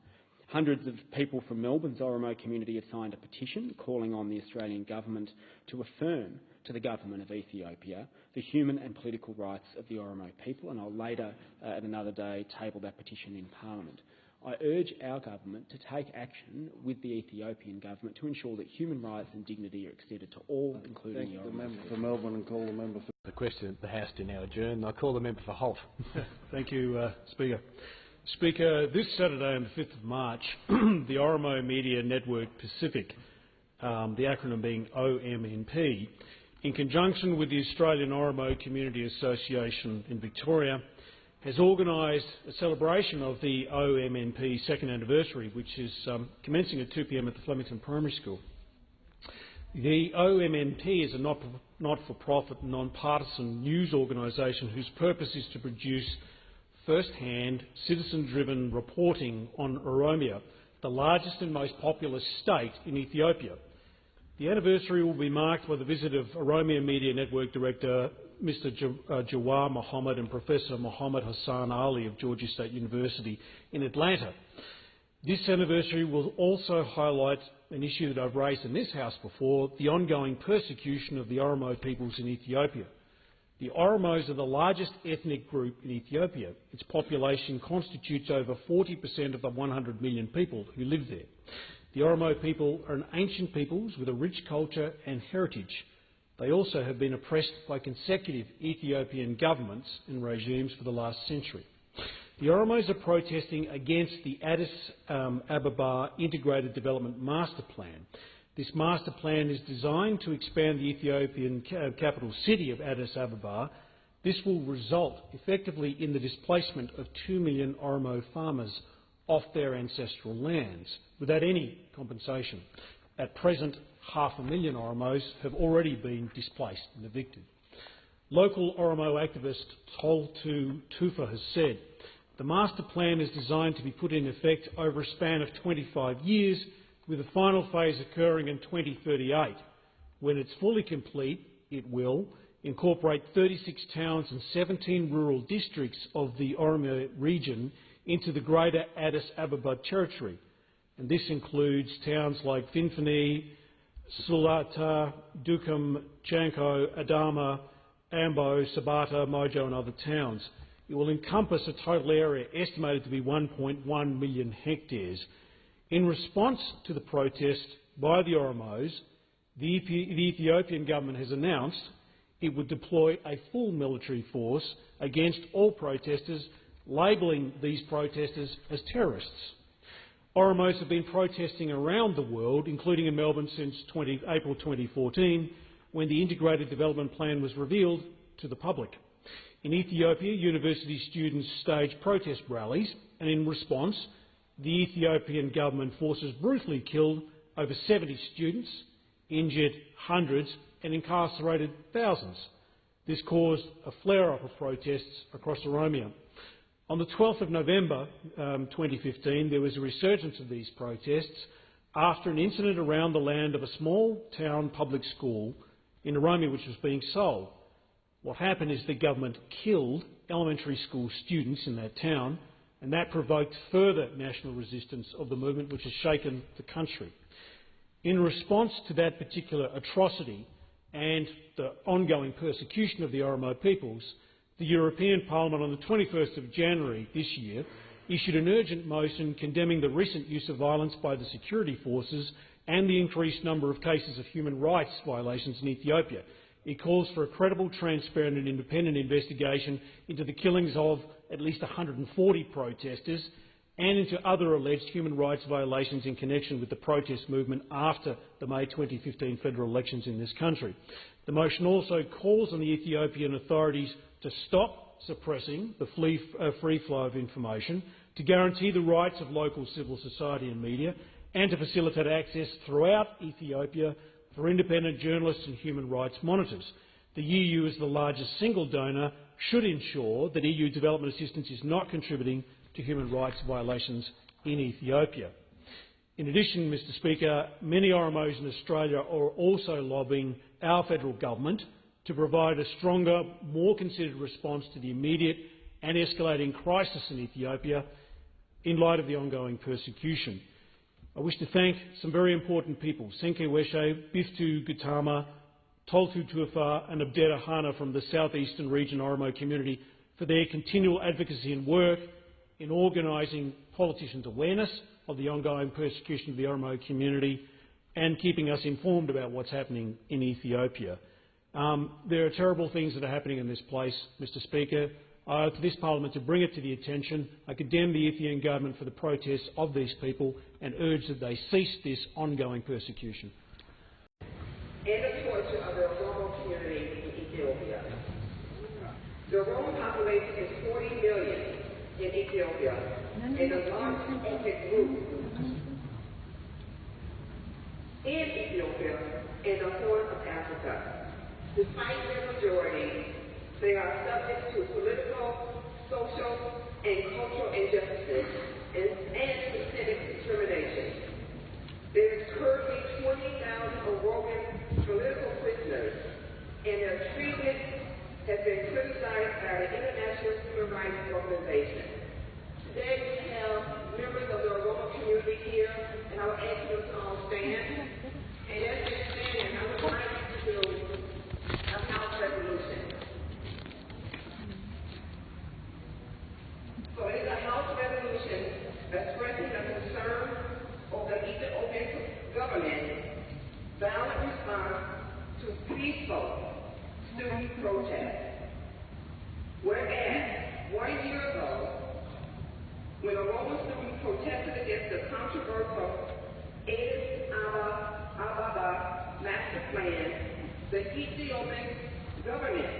Hundreds of people from Melbourne's Oromo community have signed a petition calling on the Australian government to affirm to the government of Ethiopia the human and political rights of the Oromo people, and I'll later, at another day, table that petition in Parliament. I urge our government to take action with the Ethiopian government to ensure that human rights and dignity are extended to all, including the Oromo. The member for Melbourne and call the member for the question. The House to now adjourn. I call the member for Holt. Thank you, Speaker. Speaker, this Saturday on the 5th of March, the Oromo Media Network Pacific, the acronym being OMNP, in conjunction with the Australian Oromo Community Association in Victoria, has organised a celebration of the OMNP second anniversary, which is commencing at 2 p.m. at the Flemington Primary School. The OMNP is a not-for-profit, non-partisan news organisation whose purpose is to produce first-hand, citizen-driven reporting on Oromia, the largest and most populous state in Ethiopia. The anniversary will be marked by the visit of Oromia Media Network Director Mr. Jawar Mohammed and Professor Mohammed Hassan Ali of Georgia State University in Atlanta. This anniversary will also highlight an issue that I've raised in this House before, the ongoing persecution of the Oromo peoples in Ethiopia. The Oromos are the largest ethnic group in Ethiopia. Its population constitutes over 40% of the 100 million people who live there. The Oromo people are an ancient peoples with a rich culture and heritage. They also have been oppressed by consecutive Ethiopian governments and regimes for the last century. The Oromos are protesting against the Addis Ababa Integrated Development Master Plan. This master plan is designed to expand the Ethiopian capital city of Addis Ababa. This will result effectively in the displacement of 2 million Oromo farmers off their ancestral lands without any compensation. At present, 500,000 Oromos have already been displaced and evicted. Local Oromo activist Toltu Tufa has said, the master plan is designed to be put in effect over a span of 25 years, with the final phase occurring in 2038. When it's fully complete, it will incorporate 36 towns and 17 rural districts of the Oromo region into the greater Addis Ababa territory. And this includes towns like Finfani, Sulata, Dukum, Chanko, Adama, Ambo, Sabata, Mojo and other towns. It will encompass a total area estimated to be 1.1 million hectares. In response to the protest by the Oromos, the Ethiopian government has announced it would deploy a full military force against all protesters, labelling these protesters as terrorists. Oromos have been protesting around the world, including in Melbourne since April 2014, when the Integrated Development Plan was revealed to the public. In Ethiopia, university students staged protest rallies, and in response, the Ethiopian government forces brutally killed over 70 students, injured hundreds, and incarcerated thousands. This caused a flare-up of protests across Oromia. On the 12th of November 2015, there was a resurgence of these protests after an incident around the land of a small town public school in Oromia which was being sold. What happened is the government killed elementary school students in that town, and that provoked further national resistance of the movement which has shaken the country. In response to that particular atrocity and the ongoing persecution of the Oromo peoples, the European Parliament on the 21st of January this year issued an urgent motion condemning the recent use of violence by the security forces and the increased number of cases of human rights violations in Ethiopia. It calls for a credible, transparent and independent investigation into the killings of at least 140 protesters and into other alleged human rights violations in connection with the protest movement after the May 2015 federal elections in this country. The motion also calls on the Ethiopian authorities to stop suppressing the free flow of information, to guarantee the rights of local civil society and media, and to facilitate access throughout Ethiopia for independent journalists and human rights monitors. The EU, as the largest single donor, should ensure that EU development assistance is not contributing to human rights violations in Ethiopia. In addition, Mr Speaker, many Oromos in Australia are also lobbying our federal government to provide a stronger, more considered response to the immediate and escalating crisis in Ethiopia in light of the ongoing persecution. I wish to thank some very important people, Senke Weshe, Biftu Gutama, Toltu Tufa and Abdera Hana from the southeastern region Oromo community for their continual advocacy and work in organising politicians' awareness of the ongoing persecution of the Oromo community and keeping us informed about what's happening in Ethiopia. There are terrible things that are happening in this place, Mr Speaker. To this Parliament to bring it to the attention. I condemn the Ethiopian government for the protests of these people and urge that they cease this ongoing persecution. And the voice of the Oromo community in Ethiopia. The Oromo population is 40 million in Ethiopia, and the largest ethnic group in Ethiopia and the Horn of Africa. Despite their majority, they are subject to political, social, and cultural injustices and systemic discrimination. There is currently 20,000 Oromo political prisoners, and their treatment has been criticized by the International Human Rights Organization. Today we have members of the Oromo community here, and I will ask you to all stand. And as they stand, I would like to announce resolution. So it is a House resolution expressing a concern of the Ethiopian government violent response to peaceful student protests. Whereas 1 year ago, when Oromo students protested against the controversial Addis Ababa master plan, the Ethiopian government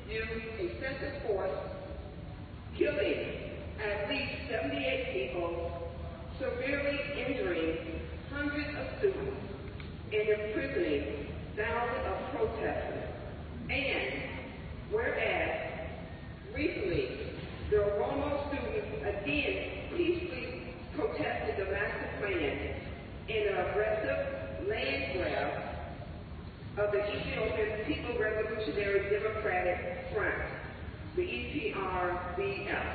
used excessive force, killing at least 78 people, severely injuring hundreds of students, and imprisoning thousands of protesters. And whereas recently the Oromo students again peacefully protested the master plan in an aggressive land grab of the Ethiopian People Revolutionary Democratic Front, the EPRDF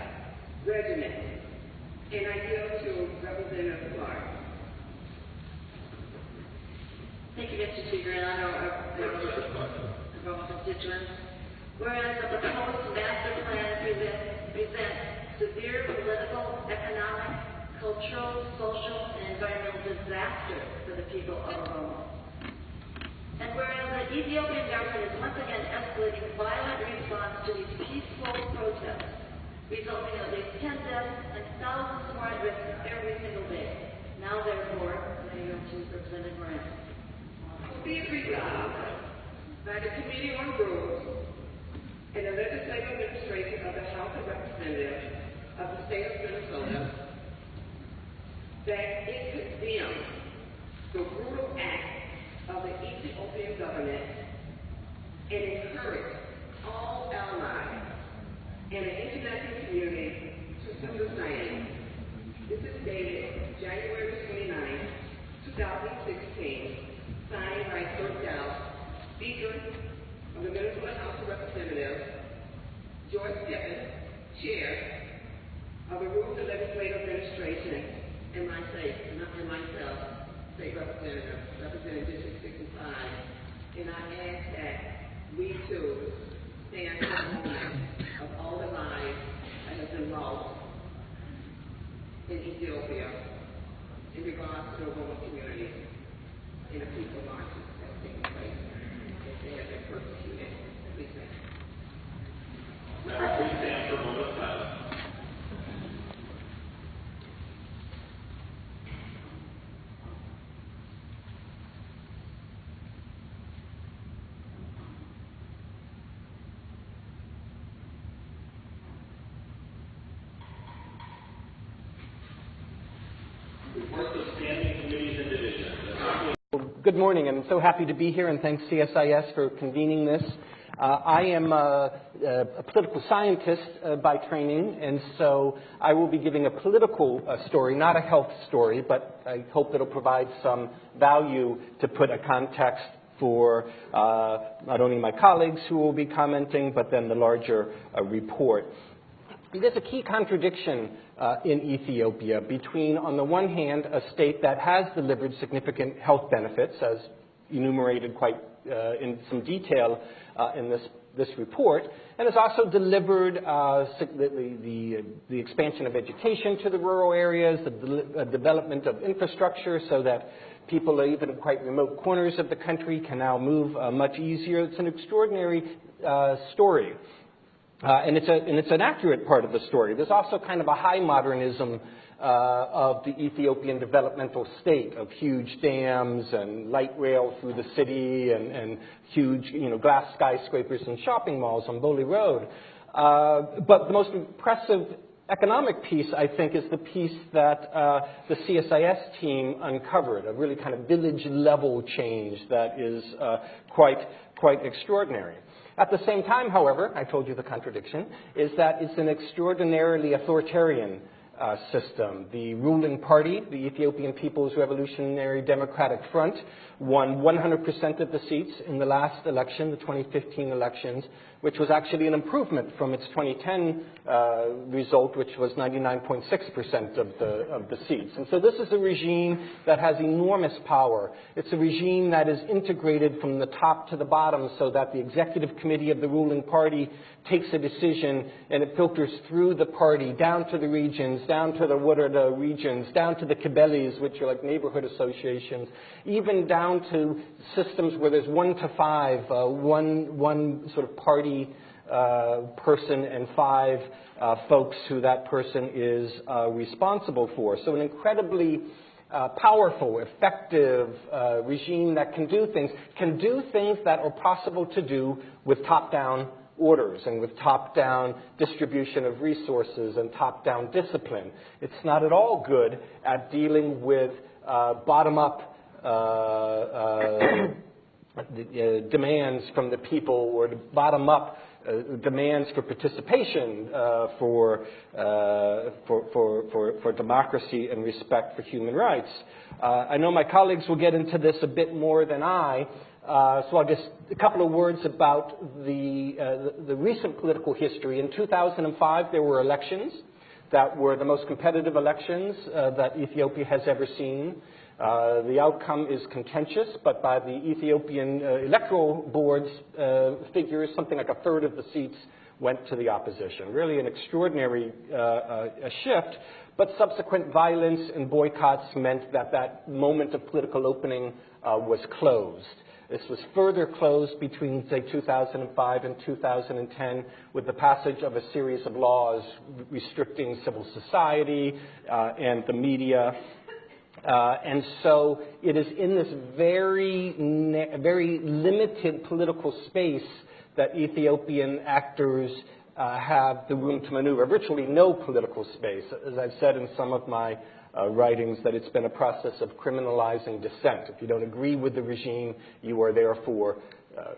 regiment. And I yield to Representative Clark. Thank you, Mr. Speaker, and I know our constituents. Whereas the proposed master plan presents severe political, economic, cultural, social, and environmental disaster for the people of Oromo. And whereas the Ethiopian government is once again escalating violent response to these peaceful protests, resulting in at least 10 deaths and thousands more at risk every single day. Now, therefore, I yield to Representative Moran. Be it resolved by the Committee on Rules and the Legislative Administration of the House of Representatives of the State of Minnesota that it condemns the brutal act of the Ethiopian government and encourage all allies and the international community to do the same. This is dated January 29, 2016. Signed by Kurt Dow, Speaker of the Minnesota House of Representatives, George Stephens, Chair of the Rules and Legislative Administration, and myself, State Representative, representing District 65. And I ask that we too stand for the moment of all the lives that have been lost in Ethiopia in regards to the Oromo community. In the peaceful marches that have taken place, if they have been persecuted. Please stand. Now, please stand for a moment of silence. Reports of standing committees and divisions. Good morning. I'm so happy to be here, and thanks CSIS for convening this. I am a political scientist by training, and so I will be giving a political story, not a health story, but I hope it'll provide some value to put a context for not only my colleagues who will be commenting, but then the larger report. There's a key contradiction in Ethiopia between, on the one hand, a state that has delivered significant health benefits, as enumerated quite in some detail in this report, and has also delivered the expansion of education to the rural areas, the development of infrastructure so that people even in quite remote corners of the country can now move much easier. It's an extraordinary story. And it's an accurate part of the story. There's also kind of a high modernism of the Ethiopian developmental state, of huge dams and light rail through the city and huge, glass skyscrapers and shopping malls on Boli Road. But the most impressive economic piece, I think, is the piece that the CSIS team uncovered, a really kind of village-level change that is quite extraordinary. At the same time, however, I told you the contradiction, is that it's an extraordinarily authoritarian system. The ruling party, the Ethiopian People's Revolutionary Democratic Front, won 100% of the seats in the last election, the 2015 elections, which was actually an improvement from its 2010 result, which was 99.6% of the seats. And so this is a regime that has enormous power. It's a regime that is integrated from the top to the bottom so that the executive committee of the ruling party takes a decision and it filters through the party down to the regions, down to the Woreda regions, down to the Kibelis, which are like neighborhood associations, even down to systems where there's 1 to 5, one sort of party person and 5 folks who that person is responsible for. So an incredibly powerful, effective regime that can do things that are possible to do with top-down orders and with top-down distribution of resources and top-down discipline. It's not at all good at dealing with bottom-up demands from the people or bottom-up demands for participation, for democracy and respect for human rights. I know my colleagues will get into this a bit more than I, so I'll just a couple of words about the recent political history. In 2005, there were elections that were the most competitive elections that Ethiopia has ever seen. The outcome is contentious, but by the Ethiopian Electoral Board's figures, something like 1/3 of the seats went to the opposition. Really an extraordinary shift, but subsequent violence and boycotts meant that that moment of political opening was closed. This was further closed between, say, 2005 and 2010 with the passage of a series of laws restricting civil society and the media. And so it is in this very limited political space that Ethiopian actors have the room to maneuver. Virtually no political space. As I've said in some of my writings, that it's been a process of criminalizing dissent. If you don't agree with the regime, you are therefore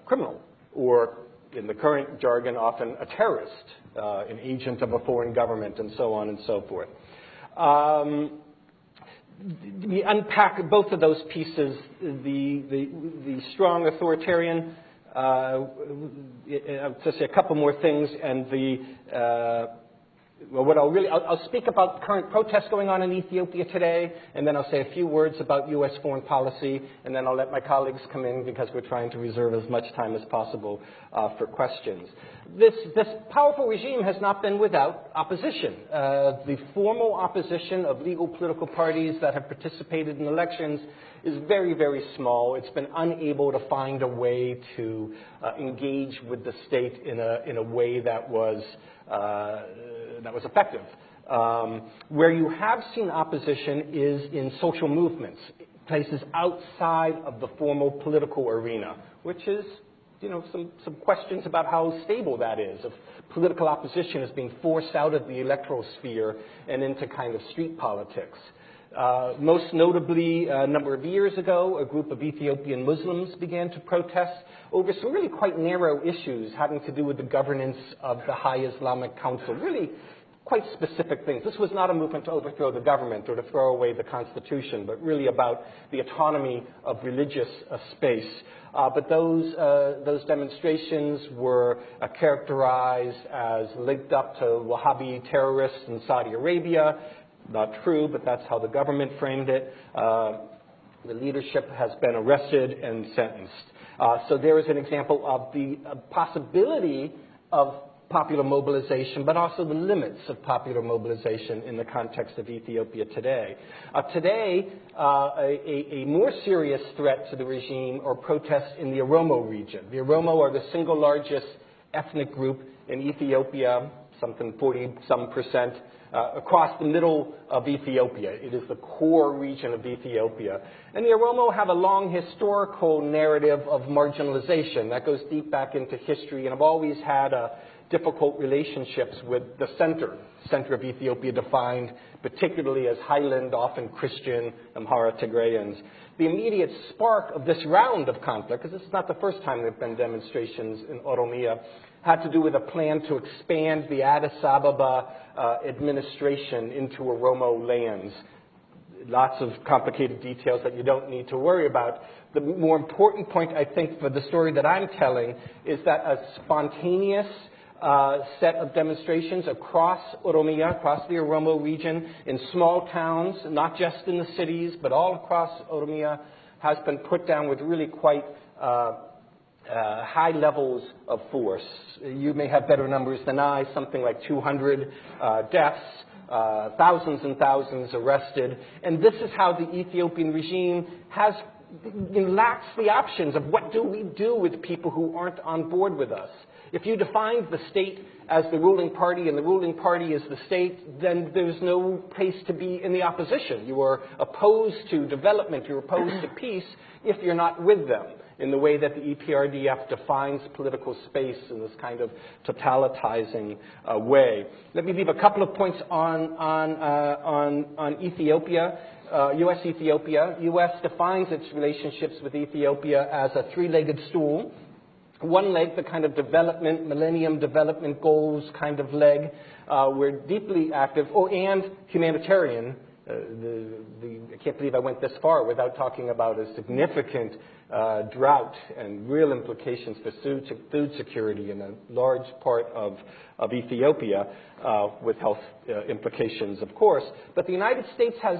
criminal, or in the current jargon, often a terrorist, an agent of a foreign government, and so on and so forth. We unpack both of those pieces, the strong authoritarian, I'll just say a couple more things, and I'll speak about the current protests going on in Ethiopia today, and then I'll say a few words about U.S. foreign policy, and then I'll let my colleagues come in because we're trying to reserve as much time as possible for questions. This powerful regime has not been without opposition. The formal opposition of legal political parties that have participated in elections is very, very small. It's been unable to find a way to engage with the state in a way that was effective. Where you have seen opposition is in social movements, places outside of the formal political arena, which is, some questions about how stable that is. If political opposition is being forced out of the electoral sphere and into kind of street politics. Most notably, a number of years ago, a group of Ethiopian Muslims began to protest over some really quite narrow issues having to do with the governance of the High Islamic Council, really quite specific things. This was not a movement to overthrow the government or to throw away the Constitution, but really about the autonomy of religious space. But those demonstrations were characterized as linked up to Wahhabi terrorists in Saudi Arabia. Not true, but that's how the government framed it. The leadership has been arrested and sentenced. So there is an example of the possibility of popular mobilization, but also the limits of popular mobilization in the context of Ethiopia today. Today, a more serious threat to the regime are protests in the Oromo region. The Oromo are the single largest ethnic group in Ethiopia, something 40-some%, across the middle of Ethiopia. It is the core region of Ethiopia. And the Oromo have a long historical narrative of marginalization that goes deep back into history and have always had a difficult relationships with the center of Ethiopia, defined particularly as highland, often Christian, Amhara Tigrayans. The immediate spark of this round of conflict, because this is not the first time there have been demonstrations in Oromia, had to do with a plan to expand the Addis Ababa administration into Oromo lands. Lots of complicated details that you don't need to worry about. The more important point, I think, for the story that I'm telling is that a spontaneous set of demonstrations across Oromia, across the Oromo region, in small towns, not just in the cities, but all across Oromia, has been put down with really quite high levels of force. You may have better numbers than I, something like 200 deaths, thousands and thousands arrested. And this is how the Ethiopian regime lacks the options of what do we do with people who aren't on board with us. If you defined the state as the ruling party and the ruling party is the state, then there's no place to be in the opposition. You are opposed to development, you're opposed to peace if you're not with them, in the way that the EPRDF defines political space in this kind of totalitizing way. Let me leave a couple of points on Ethiopia. U.S. Ethiopia. U.S. defines its relationships with Ethiopia as a three-legged stool. One leg, the kind of development, Millennium Development Goals kind of leg, we're deeply active, and humanitarian. I can't believe I went this far without talking about a significant drought and real implications for food security in a large part of Ethiopia, with health implications, of course. But the United States has,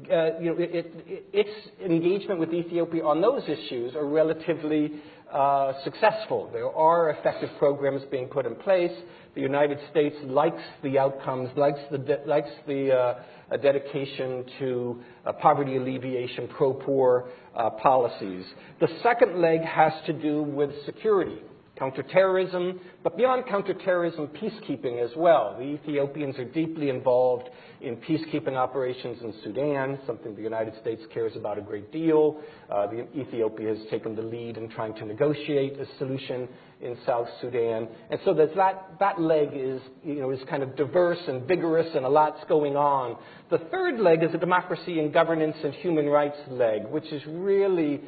its engagement with Ethiopia on those issues are relatively successful. There are effective programs being put in place. The United States likes the outcomes, likes the dedication to poverty alleviation, pro-poor policies. The second leg has to do with security, counterterrorism, but beyond counterterrorism, peacekeeping as well. The Ethiopians are deeply involved in peacekeeping operations in Sudan, something the United States cares about a great deal. Ethiopia has taken the lead in trying to negotiate a solution in South Sudan. And so that leg is kind of diverse and vigorous, and a lot's going on. The third leg is a democracy and governance and human rights leg, which is really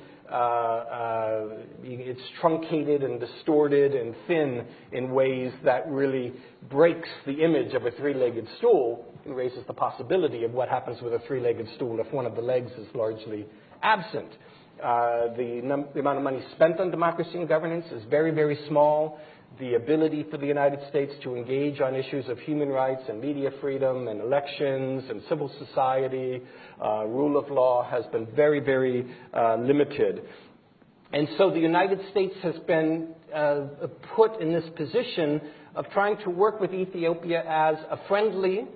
it's truncated and distorted and thin in ways that really breaks the image of a three-legged stool and raises the possibility of what happens with a three-legged stool if one of the legs is largely absent. The amount of money spent on democracy and governance is very, very small. The ability for the United States to engage on issues of human rights and media freedom and elections and civil society, rule of law, has been very, very limited. And so the United States has been put in this position of trying to work with Ethiopia as a friendly,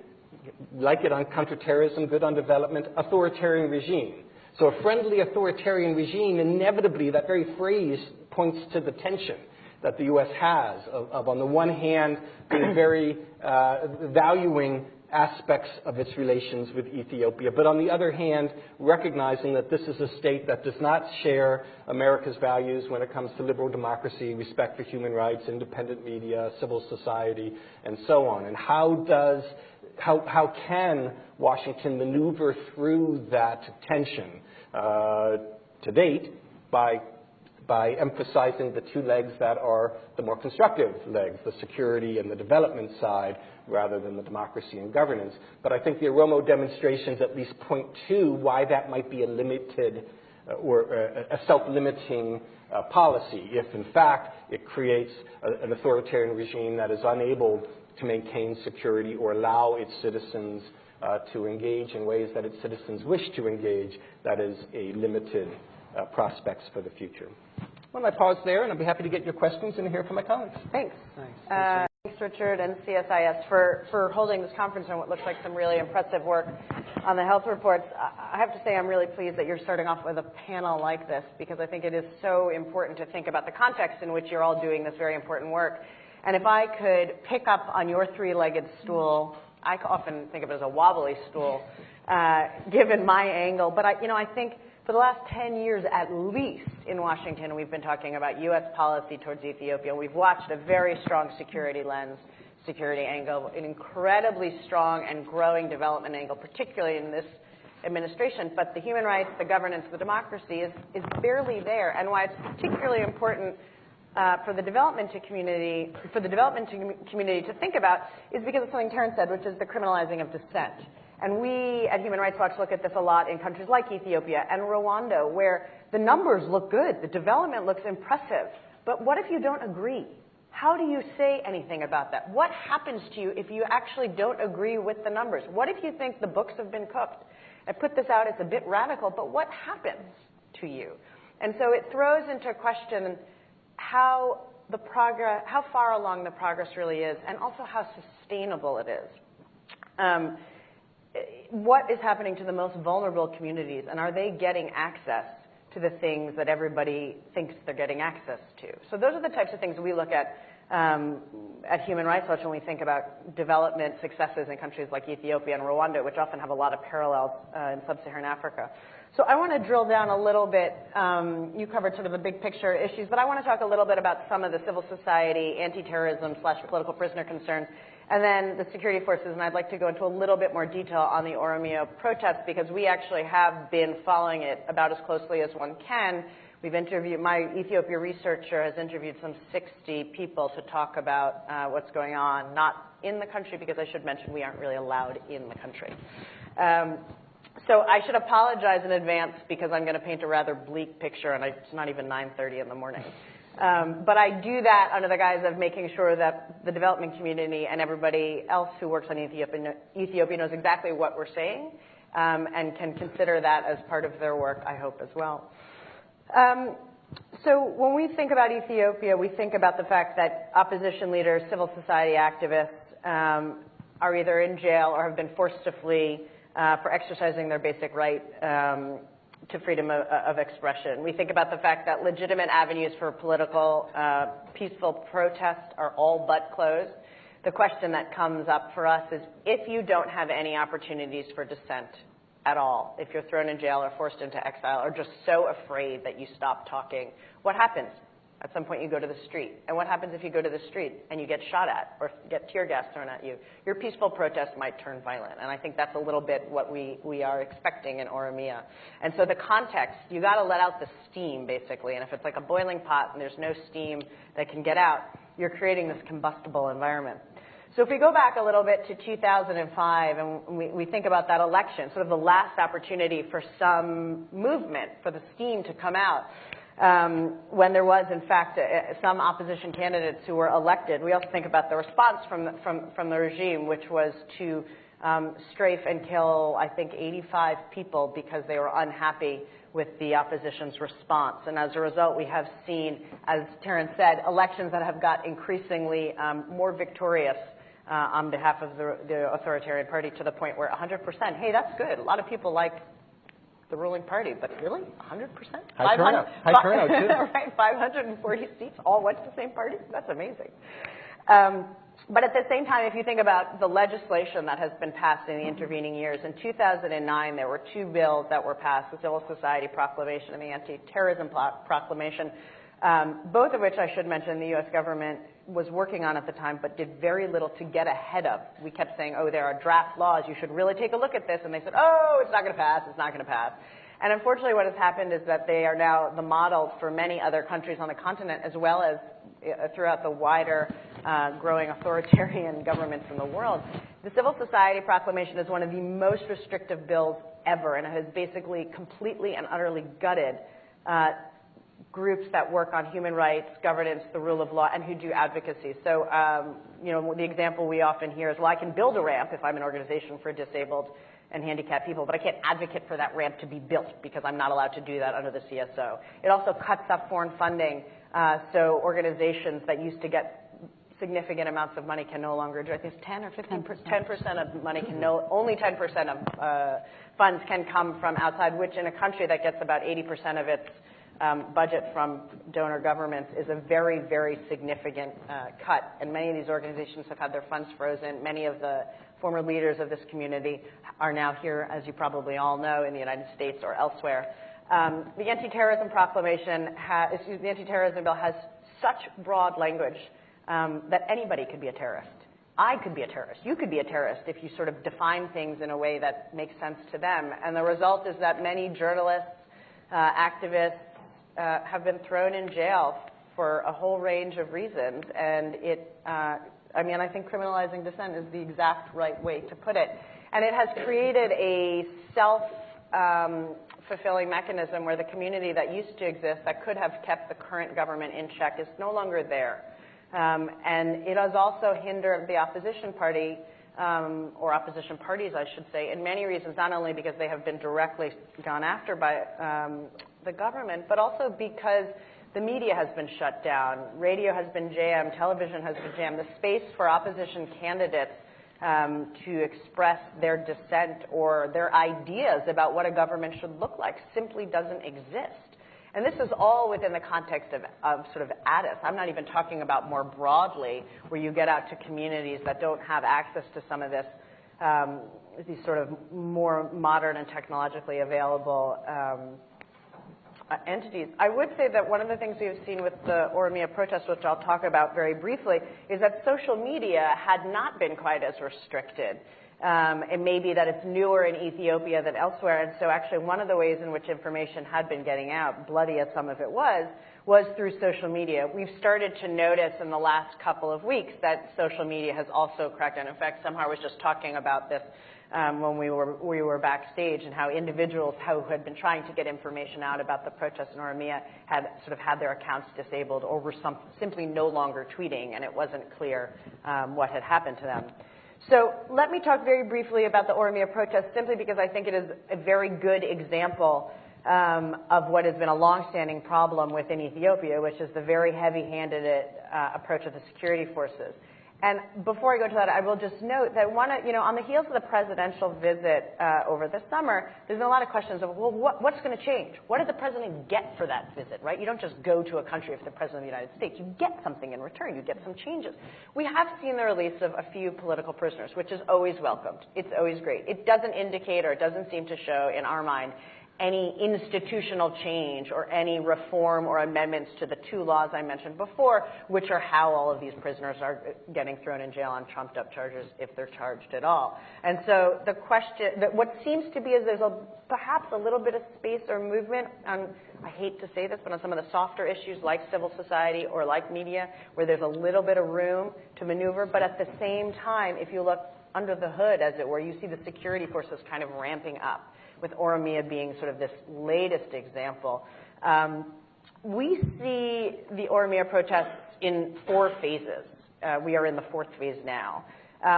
like it on counterterrorism, good on development, authoritarian regime. So a friendly authoritarian regime, inevitably, that very phrase points to the tension that the U.S. has of on the one hand, being very valuing aspects of its relations with Ethiopia, but on the other hand, recognizing that this is a state that does not share America's values when it comes to liberal democracy, respect for human rights, independent media, civil society, and so on. And how can Washington maneuver through that tension? To date, by emphasizing the two legs that are the more constructive legs, the security and the development side, rather than the democracy and governance. But I think the Oromo demonstrations at least point to why that might be a limited or a self-limiting policy, if in fact it creates an authoritarian regime that is unable to maintain security or allow its citizens to engage in ways that its citizens wish to engage. That is a limited prospects for the future. Well, I pause there, and I'll be happy to get your questions and hear from my colleagues. Thanks. Thanks, Richard and CSIS for holding this conference on what looks like some really impressive work on the health reports. I have to say I'm really pleased that you're starting off with a panel like this, because I think it is so important to think about the context in which you're all doing this very important work. And if I could pick up on your three-legged stool, I often think of it as a wobbly stool, given my angle, but I think For the last 10 years at least in Washington, we've been talking about U.S. policy towards Ethiopia. We've watched a very strong security lens, security angle, an incredibly strong and growing development angle, particularly in this administration. But the human rights, the governance, the democracy is barely there. And why it's particularly important for the development community to think about is because of something Terence said, which is the criminalizing of dissent. And we at Human Rights Watch look at this a lot in countries like Ethiopia and Rwanda, where the numbers look good, the development looks impressive. But what if you don't agree? How do you say anything about that? What happens to you if you actually don't agree with the numbers? What if you think the books have been cooked? I put this out as a bit radical, but what happens to you? And so it throws into question how far along the progress really is, and also how sustainable it is. What is happening to the most vulnerable communities, and are they getting access to the things that everybody thinks they're getting access to? So those are the types of things we look at Human Rights Watch when we think about development successes in countries like Ethiopia and Rwanda, which often have a lot of parallels in sub-Saharan Africa. So I want to drill down a little bit. You covered sort of the big picture issues, but I want to talk a little bit about some of the civil society, anti-terrorism / political prisoner concerns, and then the security forces. And I'd like to go into a little bit more detail on the Oromiyo protests, because we actually have been following it about as closely as one can. We've interviewed, my Ethiopia researcher has interviewed some 60 people to talk about what's going on, not in the country, because I should mention we aren't really allowed in the country. So I should apologize in advance because I'm going to paint a rather bleak picture, and it's not even 9:30 in the morning. But I do that under the guise of making sure that the development community and everybody else who works on Ethiopia knows exactly what we're saying and can consider that as part of their work, I hope, as well. So when we think about Ethiopia, we think about the fact that opposition leaders, civil society activists are either in jail or have been forced to flee for exercising their basic right to freedom of expression. We think about the fact that legitimate avenues for political peaceful protest are all but closed. The question that comes up for us is, if you don't have any opportunities for dissent at all, if you're thrown in jail or forced into exile or just so afraid that you stop talking, what happens? At some point you go to the street. And what happens if you go to the street and you get shot at or get tear gas thrown at you? Your peaceful protest might turn violent. And I think that's a little bit what we are expecting in Oromia. And so the context, you got to let out the steam, basically. And if it's like a boiling pot and there's no steam that can get out, you're creating this combustible environment. So if we go back a little bit to 2005 and we think about that election, sort of the last opportunity for some movement, for the steam to come out, when there was, in fact, some opposition candidates who were elected. We also think about the response from the regime, which was to strafe and kill, I think, 85 people because they were unhappy with the opposition's response. And as a result, we have seen, as Terence said, elections that have got increasingly more victorious on behalf of the authoritarian party, to the point where 100%, hey, that's good. A lot of people like the ruling party, but really, 100%? High turnout too. Right, 540 seats all went to the same party? That's amazing. But at the same time, if you think about the legislation that has been passed in the intervening years, in 2009 there were two bills that were passed, the Civil Society Proclamation and the Anti-Terrorism Proclamation, both of which I should mention the U.S. government was working on at the time, but did very little to get ahead of. We kept saying, oh, there are draft laws, you should really take a look at this. And they said, oh, it's not going to pass, it's not going to pass. And unfortunately what has happened is that they are now the model for many other countries on the continent, as well as throughout the wider growing authoritarian governments in the world. The Civil Society Proclamation is one of the most restrictive bills ever, and it has basically completely and utterly gutted groups that work on human rights, governance, the rule of law, and who do advocacy. So, you know, the example we often hear is, well, I can build a ramp if I'm an organization for disabled and handicapped people, but I can't advocate for that ramp to be built because I'm not allowed to do that under the CSO. It also cuts up foreign funding, so organizations that used to get significant amounts of money can no longer do. I think it's 10 or 15%, 10% of money can only 10% of funds can come from outside, which in a country that gets about 80% of its budget from donor governments is a very, very significant cut. And many of these organizations have had their funds frozen. Many of the former leaders of this community are now here, as you probably all know, in the United States or elsewhere. The anti-terrorism proclamation, the anti-terrorism bill has such broad language that anybody could be a terrorist. I could be a terrorist. You could be a terrorist if you sort of define things in a way that makes sense to them. And the result is that many journalists, activists have been thrown in jail for a whole range of reasons. And I think criminalizing dissent is the exact right way to put it. And it has created a self-fulfilling mechanism where the community that used to exist, that could have kept the current government in check, is no longer there. And it has also hindered the opposition party, or opposition parties, I should say, in many reasons, not only because they have been directly gone after by the government, but also because the media has been shut down, radio has been jammed, television has been jammed. The space for opposition candidates to express their dissent or their ideas about what a government should look like simply doesn't exist. And this is all within the context of sort of Addis. I'm not even talking about more broadly where you get out to communities that don't have access to some of this, these sort of more modern and technologically available entities. I would say that one of the things we've seen with the Oromia protests, which I'll talk about very briefly, is that social media had not been quite as restricted. It may be that it's newer in Ethiopia than elsewhere, and so actually one of the ways in which information had been getting out, bloody as some of it was through social media. We've started to notice in the last couple of weeks that social media has also cracked down. In fact, Samhar was just talking about this when we were backstage, and how individuals who had been trying to get information out about the protests in Oromia had sort of had their accounts disabled or were simply no longer tweeting, and it wasn't clear what had happened to them. So let me talk very briefly about the Oromia protest, simply because I think it is a very good example of what has been a long-standing problem within Ethiopia, which is the very heavy-handed approach of the security forces. And before I go to that, I will just note that on the heels of the presidential visit over the summer, there's been a lot of questions of, well, what's going to change? What did the president get for that visit, right? You don't just go to a country if the president of the United States. You get something in return. You get some changes. We have seen the release of a few political prisoners, which is always welcomed. It's always great. It doesn't indicate, or it doesn't seem to show in our mind, any institutional change or any reform or amendments to the two laws I mentioned before, which are how all of these prisoners are getting thrown in jail on trumped-up charges, if they're charged at all. And so the question, what seems to be is there's perhaps a little bit of space or movement on, I hate to say this, but on some of the softer issues like civil society or like media, where there's a little bit of room to maneuver. But at the same time, if you look under the hood, as it were, you see the security forces kind of ramping up, with Oromia being sort of this latest example. We see the Oromia protests in 4 phases. We are in the 4th phase now.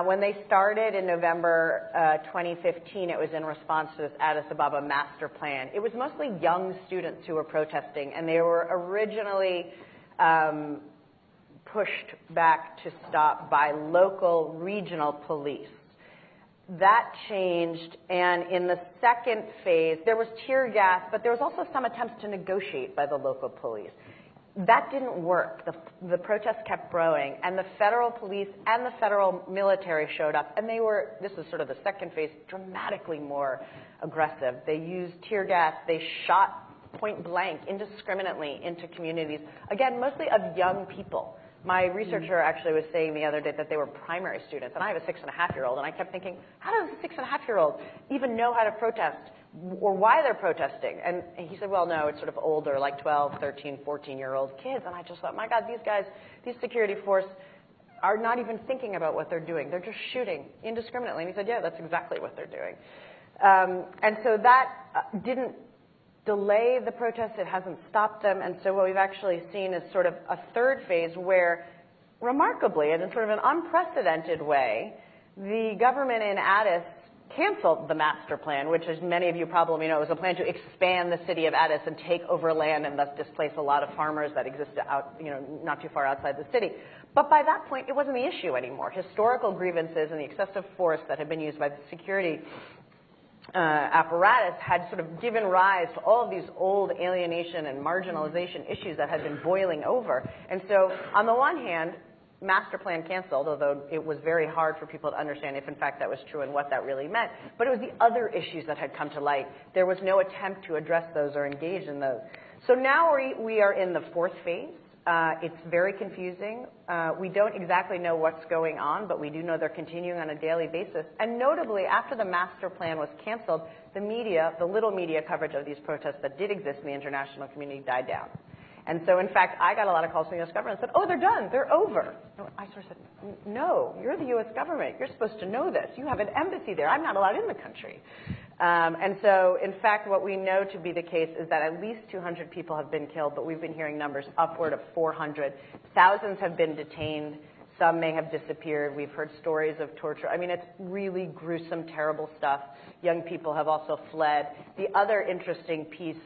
When they started in November 2015, it was in response to this Addis Ababa master plan. It was mostly young students who were protesting, and they were originally pushed back to stop by local regional police. That changed, and in the 2nd phase, there was tear gas, but there was also some attempts to negotiate by the local police. That didn't work. The protests kept growing, and the federal police and the federal military showed up, and they were, this is sort of the 2nd phase, dramatically more aggressive. They used tear gas. They shot point blank, indiscriminately into communities, again, mostly of young people. My researcher actually was saying the other day that they were primary students, and I have a 6-and-a-half-year-old, and I kept thinking, how does a 6-and-a-half-year-old even know how to protest or why they're protesting? And he said, well, no, it's sort of older, like 12, 13, 14-year-old kids. And I just thought, my God, these guys, these security force are not even thinking about what they're doing. They're just shooting indiscriminately. And he said, yeah, that's exactly what they're doing. And so that didn't delay the protests, it hasn't stopped them, and so what we've actually seen is sort of a 3rd phase where, remarkably, and in sort of an unprecedented way, the government in Addis canceled the master plan, which, as many of you probably know, was a plan to expand the city of Addis and take over land and thus displace a lot of farmers that existed out, not too far outside the city. But by that point, it wasn't the issue anymore. Historical grievances and the excessive force that had been used by the security apparatus had sort of given rise to all of these old alienation and marginalization issues that had been boiling over. And so, on the one hand, master plan canceled, although it was very hard for people to understand if in fact that was true and what that really meant. But it was the other issues that had come to light. There was no attempt to address those or engage in those. So now we are in the fourth phase. It's very confusing. We don't exactly know what's going on, but we do know they're continuing on a daily basis. And notably, after the master plan was canceled, the media, the little media coverage of these protests that did exist in the international community died down. And so, in fact, I got a lot of calls from the U.S. government and said, oh, they're done, they're over. And I sort of said, no, you're the U.S. government. You're supposed to know this. You have an embassy there. I'm not allowed in the country. And so, in fact, what we know to be the case is that at least 200 people have been killed, but we've been hearing numbers upward of 400. Thousands have been detained. Some may have disappeared. We've heard stories of torture. I mean, it's really gruesome, terrible stuff. Young people have also fled. The other interesting piece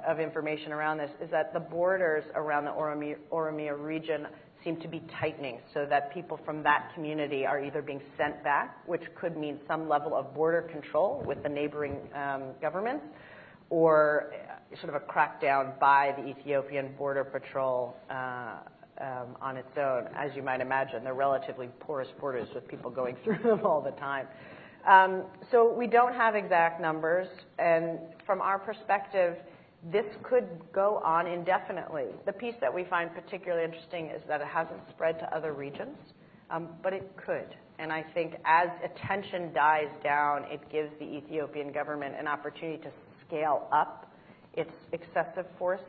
of information around this is that the borders around the Oromia region seem to be tightening so that people from that community are either being sent back, which could mean some level of border control with the neighboring governments, or sort of a crackdown by the Ethiopian Border Patrol on its own. As you might imagine, they're relatively porous borders with people going through them all the time. So we don't have exact numbers, and from our perspective, this could go on indefinitely. The piece that we find particularly interesting is that it hasn't spread to other regions, but it could. And I think as attention dies down, it gives the Ethiopian government an opportunity to scale up its excessive force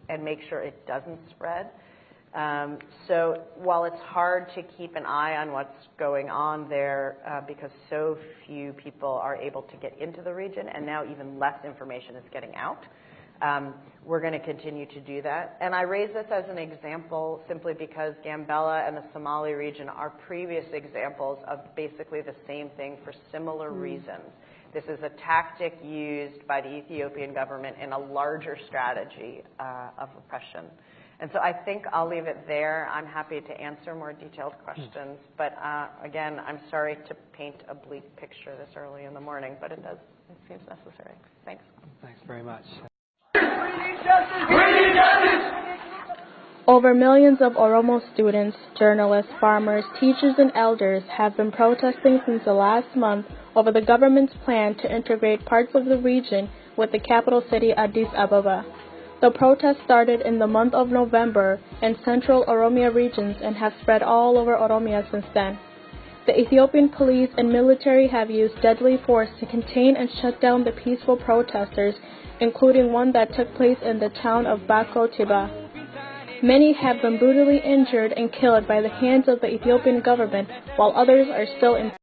and make sure it doesn't spread. So while it's hard to keep an eye on what's going on there because so few people are able to get into the region, and now even less information is getting out, we're going to continue to do that. And I raise this as an example simply because Gambella and the Somali region are previous examples of basically the same thing for similar reasons. This is a tactic used by the Ethiopian government in a larger strategy of repression. And so I think I'll leave it there. I'm happy to answer more detailed questions. But again, I'm sorry to paint a bleak picture this early in the morning, but it seems necessary. Thanks. Thanks very much. Over millions of Oromo students, journalists, farmers, teachers, and elders have been protesting since the last month over the government's plan to integrate parts of the region with the capital city Addis Ababa. The protests started in the month of November in central Oromia regions and have spread all over Oromia since then. The Ethiopian police and military have used deadly force to contain and shut down the peaceful protesters, including one that took place in the town of Bako Tiba. Many have been brutally injured and killed by the hands of the Ethiopian government, while others are still in